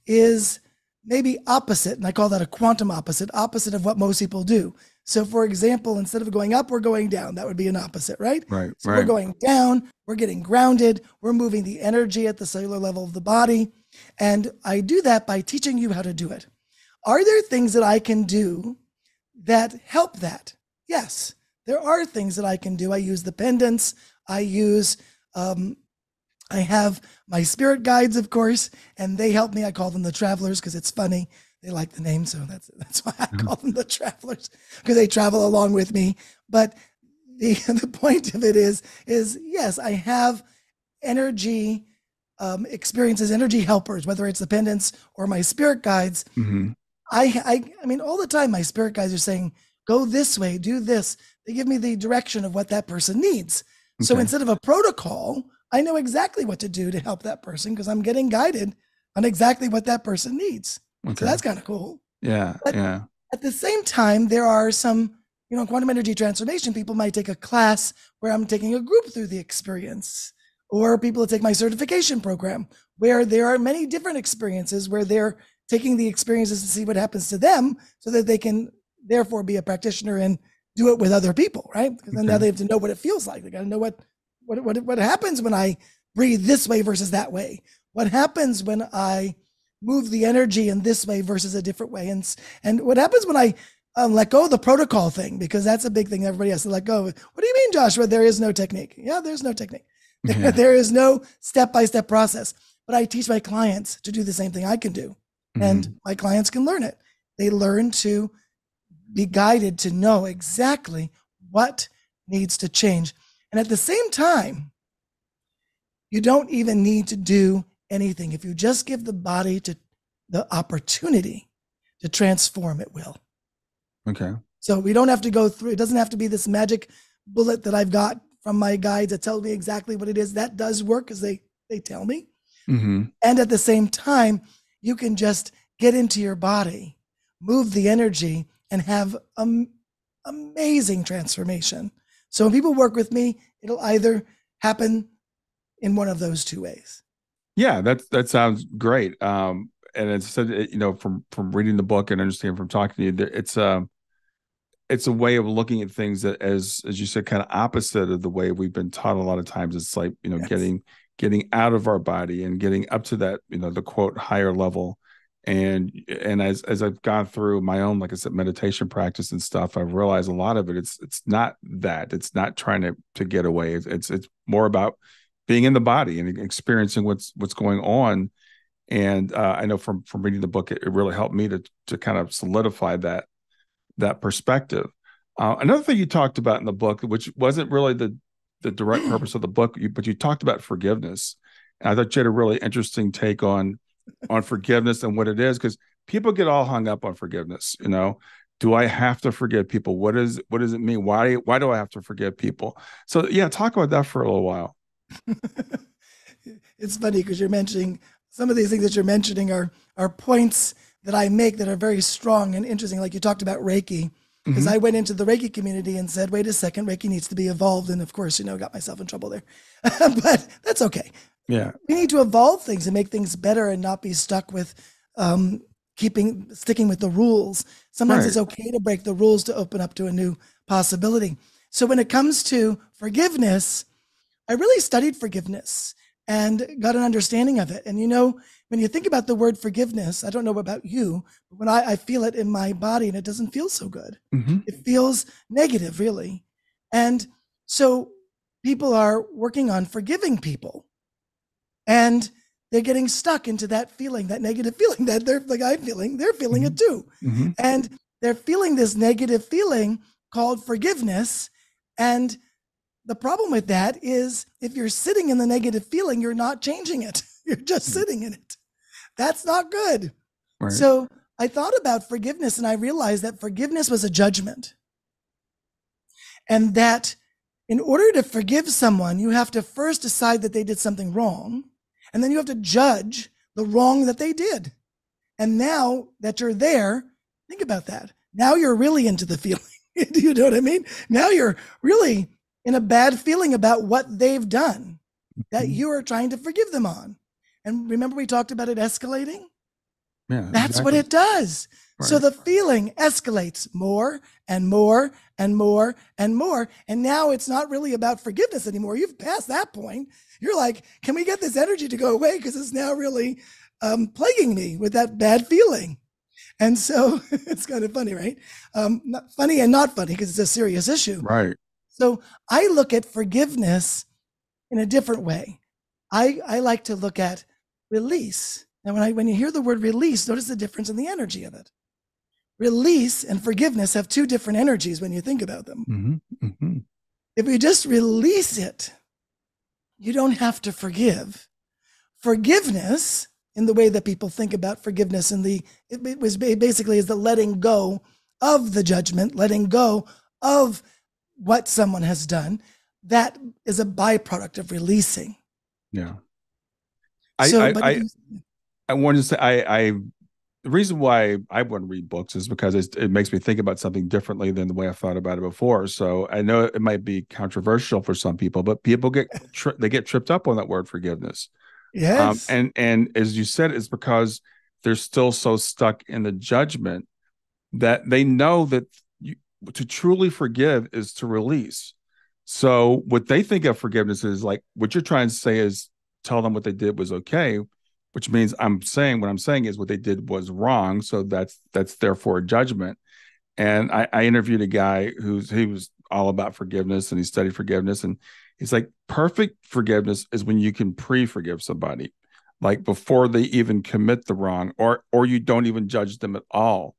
is maybe opposite, and I call that a quantum opposite of what most people do. So for example, instead of going up, we're going down. That would be an opposite, right? Right. So we're going down, we're getting grounded, we're moving the energy at the cellular level of the body. And I do that by teaching you how to do it. Are there things that I can do that help that? Yes, there are things that I can do. I use the pendants. I have my spirit guides, of course, and they help me. I call them the travelers because it's funny. They like the name, so that's why I call them the travelers, because they travel along with me. But the point of it is yes, I have energy experiences, energy helpers, whether it's the pendants or my spirit guides. I mean, all the time, my spirit guides are saying, go this way, do this. They give me the direction of what that person needs. So instead of a protocol, I know exactly what to do to help that person because I'm getting guided on exactly what that person needs. So that's kind of cool. Yeah. But at the same time, there are some in quantum energy transformation, people might take a class where I'm taking a group through the experience, or people that take my certification program where there are many different experiences where they're taking the experiences to see what happens to them so that they can therefore be a practitioner and do it with other people, right? Because then now they have to know what it feels like. They got to know what happens when I breathe this way versus that way. What happens when I move the energy in this way versus a different way, and what happens when I let go of the protocol thing, because that's a big thing everybody has to let go of. What do you mean, Joshua? There is no technique. Yeah, there's no technique. Yeah. There is no step-by-step process. But I teach my clients to do the same thing I can do. And my clients can learn it. They learn to be guided to know exactly what needs to change. And at the same time, you don't even need to do anything. If you just give the body to the opportunity to transform, it will. Okay. So we don't have to go through, it doesn't have to be this magic bullet that I've got from my guides that tell me exactly what it is. That does work because they tell me. And at the same time, you can just get into your body, move the energy, and have amazing transformation. So when people work with me, it'll either happen in one of those two ways. Yeah, that sounds great. And it's said, from reading the book and understanding from talking to you, it's a way of looking at things that, as you said, kind of opposite of the way we've been taught a lot of times. It's like, yes, getting out of our body and getting up to that, the quote higher level. And as I've gone through my own, like I said, meditation practice and stuff, I've realized a lot of it, it's not that. It's not trying to get away. It's more about being in the body and experiencing what's going on. And I know from reading the book, it really helped me to kind of solidify that perspective. Another thing you talked about in the book, which wasn't really the direct purpose of the book, but you talked about forgiveness. And I thought you had a really interesting take on forgiveness and what it is, because people get all hung up on forgiveness. Do I have to forgive people? What does it mean? Why do I have to forgive people? So yeah, talk about that for a little while. It's funny because you're mentioning some of these things that you're mentioning are points that I make that are very strong and interesting. Like you talked about Reiki, because I went into the Reiki community and said, wait a second, Reiki needs to be evolved. And of course, got myself in trouble there, but that's okay. Yeah. We need to evolve things and make things better and not be stuck with sticking with the rules. Sometimes it's okay to break the rules to open up to a new possibility. So when it comes to forgiveness, I really studied forgiveness and got an understanding of it. And when you think about the word forgiveness, I don't know about you, but when I feel it in my body, and it doesn't feel so good. It feels negative, really. And so people are working on forgiving people, and they're getting stuck into that feeling, that negative feeling that they're feeling it too. And they're feeling this negative feeling called forgiveness. And the problem with that is if you're sitting in the negative feeling, you're not changing it. You're just sitting in it. That's not good. Right. So I thought about forgiveness, and I realized that forgiveness was a judgment. And that in order to forgive someone, you have to first decide that they did something wrong. And then you have to judge the wrong that they did. And now that you're there, think about that. Now you're really into the feeling. Do you know what I mean? Now you're really in a bad feeling about what they've done that you are trying to forgive them on. And remember we talked about it escalating? Yeah, that's exactly what it does. Right. So the feeling escalates more and more and more and more. And now it's not really about forgiveness anymore. You've passed that point. You're like, can we get this energy to go away? Because it's now really plaguing me with that bad feeling. And so it's kind of funny, right? Not funny and not funny because it's a serious issue. Right. So I look at forgiveness in a different way. I like to look at release. And when you hear the word release, notice the difference in the energy of it. Release and forgiveness have two different energies when you think about them. If we just release it, you don't have to forgive. Forgiveness, in the way that people think about forgiveness, it was basically is the letting go of the judgment, letting go of what someone has done. That is a byproduct of releasing. Yeah. I wanted to say the reason why I want to read books is because it makes me think about something differently than the way I thought about it before. So I know it might be controversial for some people, but people they get tripped up on that word forgiveness. Yes. And as you said, it's because they're still so stuck in the judgment that they know that to truly forgive is to release. So what they think of forgiveness is like what you're trying to say is tell them what they did was okay, which means what I'm saying is what they did was wrong. So that's therefore a judgment. And I interviewed a guy he was all about forgiveness and he studied forgiveness. And he's like, perfect forgiveness is when you can pre-forgive somebody, like before they even commit the wrong, or you don't even judge them at all.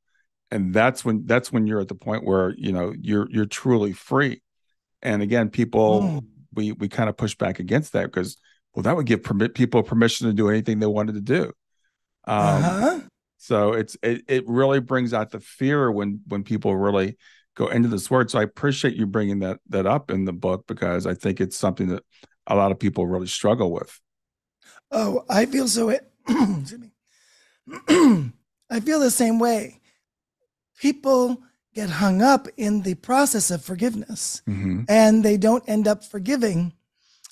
And that's when you're at the point where you're truly free. And again, people we kind of push back against that because, well, that would give people permission to do anything they wanted to do. Uh-huh. So it really brings out the fear when people really go into this word. So I appreciate you bringing that up in the book because I think it's something that a lot of people really struggle with. Oh, I feel so. Excuse me. I feel the same way. People get hung up in the process of forgiveness, Mm-hmm. and they don't end up forgiving.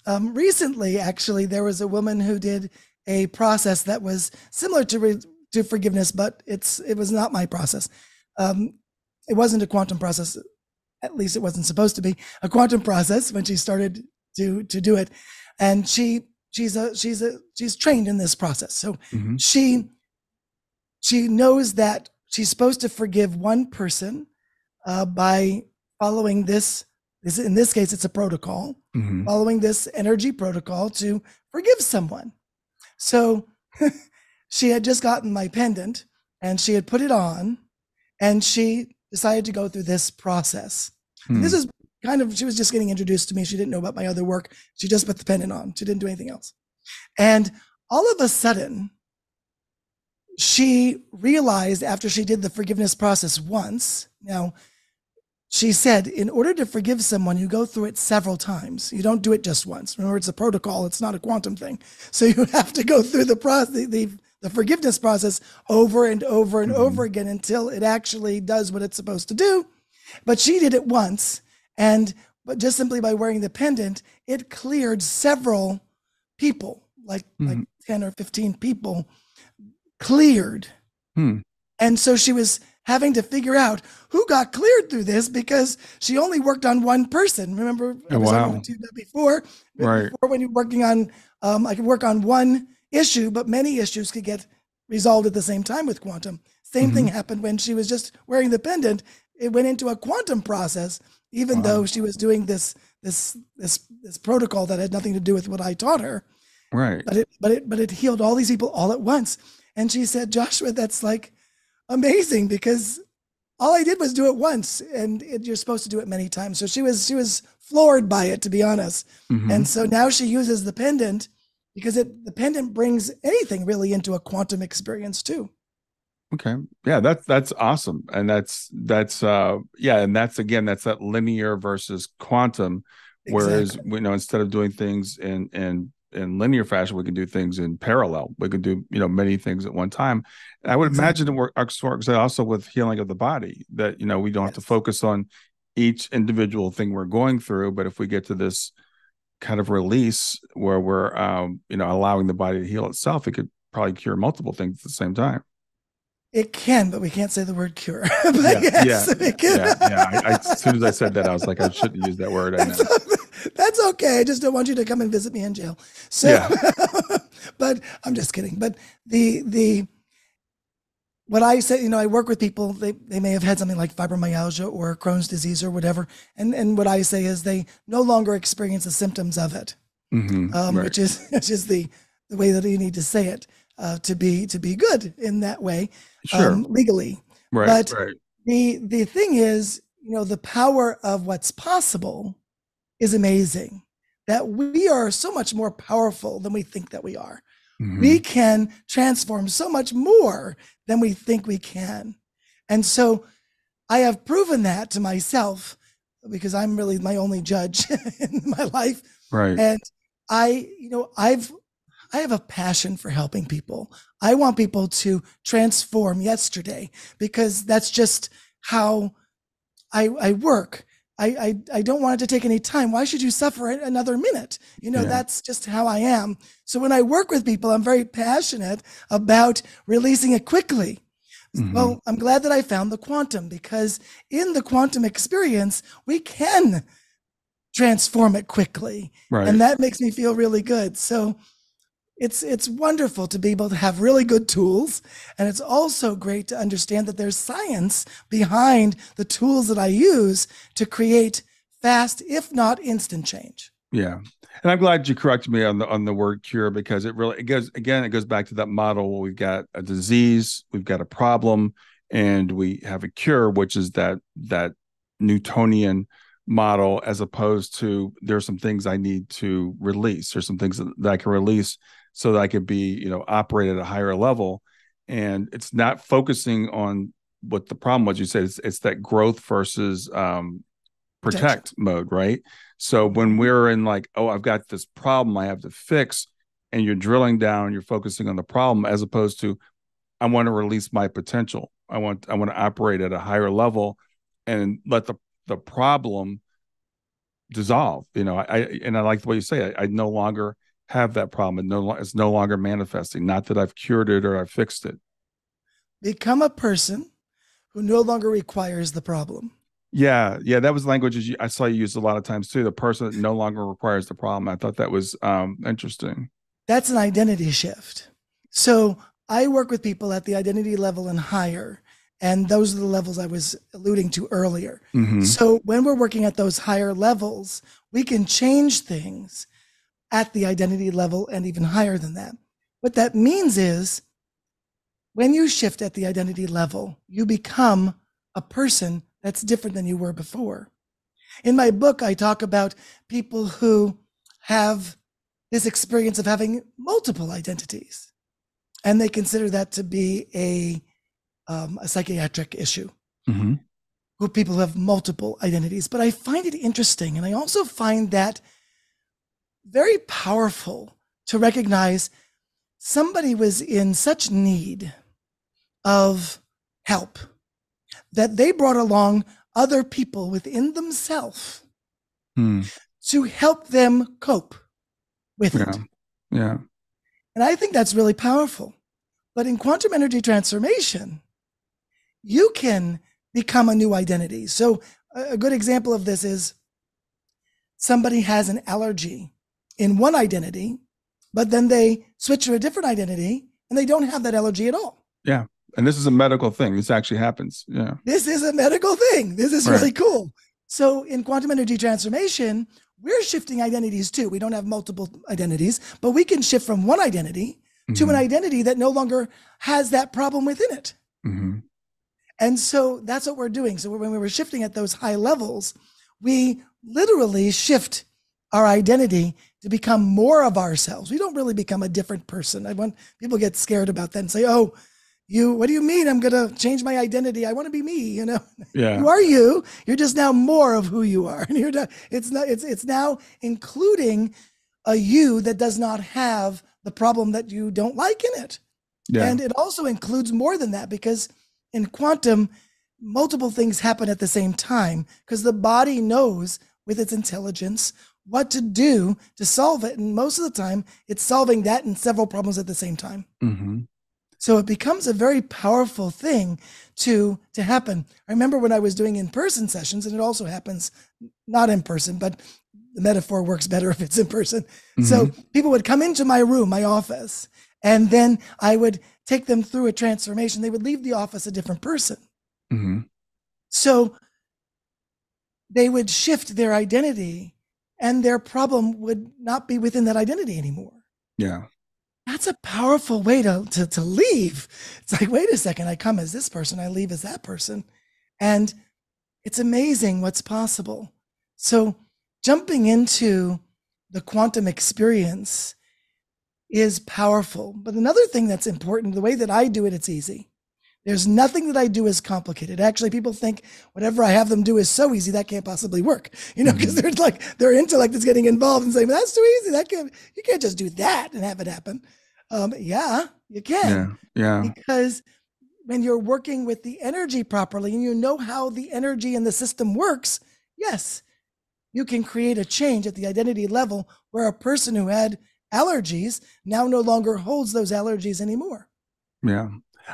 Recently, actually, there was a woman who did a process that was similar to forgiveness, but it was not my process. It wasn't a quantum process. At least it wasn't supposed to be a quantum process when she started to do it. And she's trained in this process. So Mm-hmm. she knows that she's supposed to forgive one person by following this. In this case, it's a protocol, Mm-hmm. following this energy protocol to forgive someone. So she had just gotten my pendant and she had put it on and she decided to go through this process. And this is she was just getting introduced to me. She didn't know about my other work. She just put the pendant on. She didn't do anything else. And all of a sudden, she realized after she did the forgiveness process once, now she said, in order to forgive someone, you go through it several times. You don't do it just once. Remember, it's a protocol. It's not a quantum thing. So you have to go through the process, the forgiveness process over and over and over again until it actually does what it's supposed to do. But she did it once. But just simply by wearing the pendant, it cleared several people, like 10 or 15 people cleared. And so she was having to figure out who got cleared through this because she only worked on one person. Remember, I was talking to you before. Right. Before, when you're working on, I could work on one issue, but many issues could get resolved at the same time with quantum. Same thing happened when she was just wearing the pendant. It went into a quantum process, even though she was doing this protocol that had nothing to do with what I taught her. Right. But it healed all these people all at once. And she said, Joshua, that's like amazing because all I did was do it once, and you're supposed to do it many times. So she was floored by it, to be honest. And so now she uses the pendant because the pendant brings anything really into a quantum experience too. Okay. Yeah, that's awesome. And that's and that's that linear versus quantum. Whereas Exactly. instead of doing things in linear fashion, we can do things in parallel. We can do, many things at one time. And I would imagine it works also with healing of the body, that, we don't have to focus on each individual thing we're going through. But if we get to this kind of release where we're, allowing the body to heal itself, it could probably cure multiple things at the same time. It can, but we can't say the word cure. But As soon as I said that, I was like, I shouldn't use that word. I know. That's okay. I just don't want you to come and visit me in jail. So, but I'm just kidding. But what I say, I work with people. They may have had something like fibromyalgia or Crohn's disease or whatever, and what I say is they no longer experience the symptoms of it, Right. which is the way that you need to say it to be good in that way. Sure. Legally. Right. But Right. the thing is, the power of what's possible is amazing. That we are so much more powerful than we think that we are. We can transform so much more than we think we can. And so I have proven that to myself because I'm really my only judge in my life. Right. And I've I have a passion for helping people. I want people to transform yesterday because that's just how I work. I don't want it to take any time. Why should you suffer another minute? That's just how I am. So when I work with people, I'm very passionate about releasing it quickly. Well, I'm glad that I found the quantum, because in the quantum experience, we can transform it quickly. Right. And that makes me feel really good. So it's wonderful to be able to have really good tools. And it's also great to understand that there's science behind the tools that I use to create fast, if not instant change. Yeah. And I'm glad you corrected me on the word cure, because it goes back to that model. We've got a disease, we've got a problem, and we have a cure, which is that Newtonian model, as opposed to there's some things I need to release. There's some things that I can release so that I could be, operate at a higher level. And it's not focusing on what the problem was. You said it's that growth versus protect mode, right? So when we're in like, oh, I've got this problem I have to fix, and you're drilling down, you're focusing on the problem, as opposed to, I want to release my potential. I want to operate at a higher level and let the problem dissolve. I like the way you say it. I no longer have that problem. It's no longer manifesting. Not that I've cured it or I've fixed it. Become a person who no longer requires the problem. Yeah, that was language I saw you use a lot of times too. The person that no longer requires the problem. I thought that was interesting. That's an identity shift. So I work with people at the identity level and higher. And those are the levels I was alluding to earlier. So when we're working at those higher levels, we can change things at the identity level and even higher than that. What that means is, when you shift at the identity level, you become a person that's different than you were before. In my book, I talk about people who have this experience of having multiple identities, and they consider that to be a psychiatric issue. Who people who have multiple identities. But I find it interesting, and I also find that very powerful to recognize somebody was in such need of help that they brought along other people within themselves to help them cope with it. Yeah. And I think that's really powerful. But in quantum energy transformation, you can become a new identity. So a good example of this is, somebody has an allergy in one identity, but then they switch to a different identity and they don't have that allergy at all. Yeah. And this is a medical thing. This actually happens. Yeah. This is a medical thing. This is really cool. So in quantum energy transformation, we're shifting identities too. We don't have multiple identities, but we can shift from one identity to an identity that no longer has that problem within it. And so that's what we're doing. So when we were shifting at those high levels, we literally shift our identity to become more of ourselves. We don't really become a different person. I want people get scared about that and say, oh, what do you mean I'm going to change my identity? I want to be me, Yeah. You are you. You're just now more of who you are. And it's now including a you that does not have the problem that you don't like in it. Yeah. And it also includes more than that, because in quantum, multiple things happen at the same time, because the body knows with its intelligence what to do to solve it. And most of the time, it's solving that and several problems at the same time. So it becomes a very powerful thing to happen. I remember when I was doing in-person sessions, and it also happens not in person, but the metaphor works better if it's in person. So people would come into my room, my office, and then I would take them through a transformation. They would leave the office a different person. So they would shift their identity, and their problem would not be within that identity anymore. Yeah. That's a powerful way to leave. It's like, wait a second, I come as this person, I leave as that person. And it's amazing what's possible. So jumping into the quantum experience is powerful. But another thing that's important, the way that I do it, it's easy. There's nothing that I do is complicated. Actually, people think whatever I have them do is so easy that can't possibly work. Because there's like their intellect is getting involved and saying, "That's too easy. You can't just do that and have it happen." Yeah, you Yeah. can, Yeah. because when you're working with the energy properly and you know how the energy in the system works, yes, you can create a change at the identity level where a person who had allergies now no longer holds those allergies anymore. Yeah.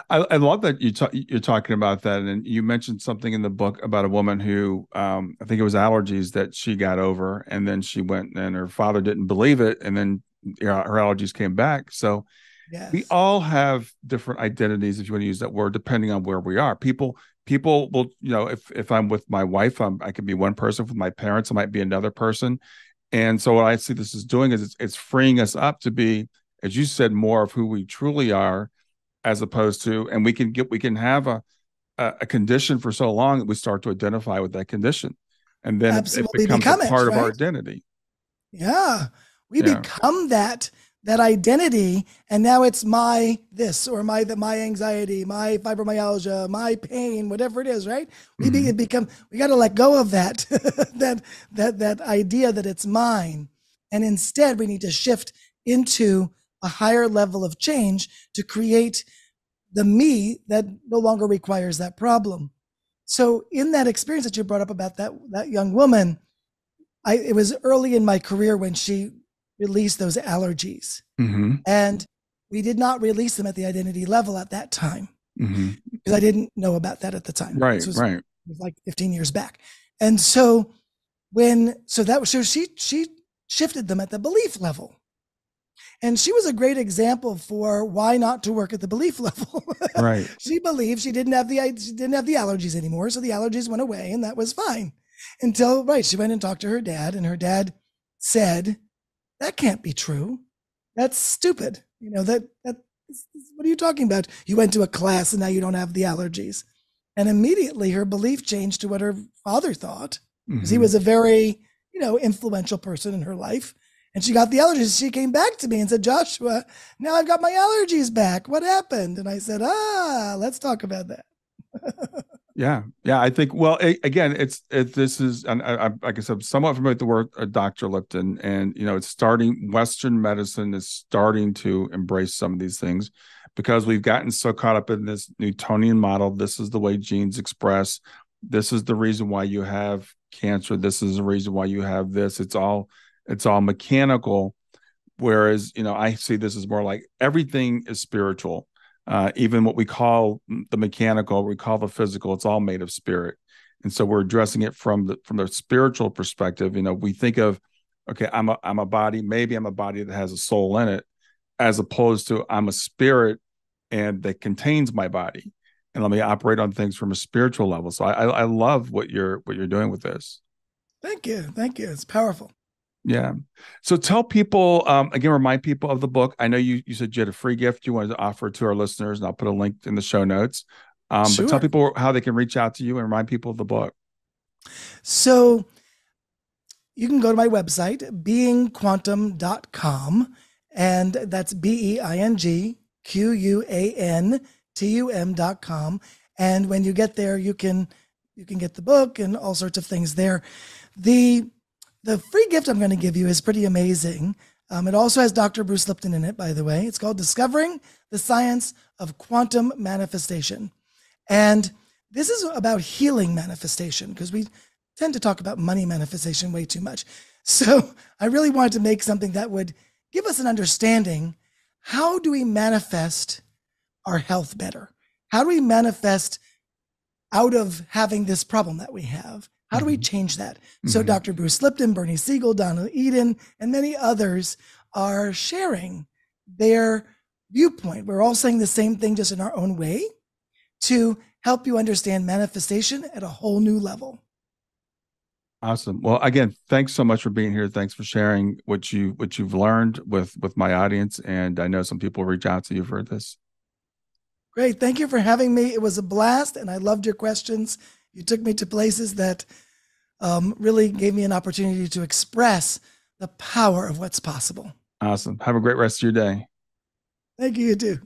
I love that you're talking about that. And you mentioned something in the book about a woman who, I think it was allergies that she got over. And then she went and her father didn't believe it. And then her allergies came back. So we Yes. all have different identities, if you want to use that word, depending on where we are. People will, if I'm with my wife, I could be one person. With my parents, I might be another person. And so what I see this is doing is it's freeing us up to be, as you said, more of who we truly are, as opposed to, and we can have a condition for so long that we start to identify with that condition, and then it Absolutely becomes a become it, part of our right? identity. Yeah. We Yeah. become that identity, and now it's my this or my anxiety, my fibromyalgia, my pain, whatever it is, right? Mm-hmm. We got to let go of that that idea that it's mine. And instead we need to shift into a higher level of change to create the me that no longer requires that problem. So in that experience that you brought up about that young woman, it was early in my career when she released those allergies. Mm-hmm. And we did not release them at the identity level at that time Mm-hmm. because I didn't know about that at the time. Right. This was Right. like 15 years back. And so she shifted them at the belief level. And she was a great example for why not to work at the belief level. Right. She believed she didn't have the allergies anymore, so the allergies went away, and that was fine. Until she went and talked to her dad, and her dad said, "That can't be true. That's stupid. That what are you talking about? You went to a class and now you don't have the allergies." And immediately her belief changed to what her father thought, because he Mm-hmm. was a very influential person in her life. And she got the allergies. She came back to me and said, "Joshua, now I've got my allergies back. What happened?" And I said, let's talk about that. Yeah. Yeah. I think, well, again, this is, and like I said, I'm somewhat familiar with the word Dr. Lipton, and, it's starting, Western medicine is starting to embrace some of these things because we've gotten so caught up in this Newtonian model. This is the way genes express. This is the reason why you have cancer. This is the reason why you have this. It's all mechanical. Whereas, I see this as more like everything is spiritual. Even what we call the mechanical, we call the physical, it's all made of spirit. And so we're addressing it from the spiritual perspective. We think of, okay, I'm a body, maybe I'm a body that has a soul in it, as opposed to I'm a spirit and that contains my body. And let me operate on things from a spiritual level. So I love what you're doing with this. Thank you. Thank you. It's powerful. Yeah. So tell people, again, remind people of the book. I know you said you had a free gift you wanted to offer to our listeners, and I'll put a link in the show notes. But tell Sure. people how they can reach out to you and remind people of the book. So you can go to my website, beingquantum.com, and that's BEINGQUANTUM.com. And when you get there, you can get the book and all sorts of things there. The free gift I'm going to give you is pretty amazing. It also has Dr. Bruce Lipton in it, by the way. It's called Discovering the Science of Quantum Manifestation. And this is about healing manifestation, because we tend to talk about money manifestation way too much. So I really wanted to make something that would give us an understanding. How do we manifest our health better? How do we manifest out of having this problem that we have? How do we change that? So Dr. Bruce Lipton, Bernie Siegel, Donna Eden, and many others are sharing their viewpoint. We're all saying the same thing, just in our own way, to help you understand manifestation at a whole new level. Awesome. Well, again, thanks so much for being here. Thanks for sharing what you've learned with my audience. And I know some people reach out to you for this. Great. Thank you for having me. It was a blast, and I loved your questions. You took me to places that really gave me an opportunity to express the power of what's possible. Awesome. Have a great rest of your day. Thank you, you too.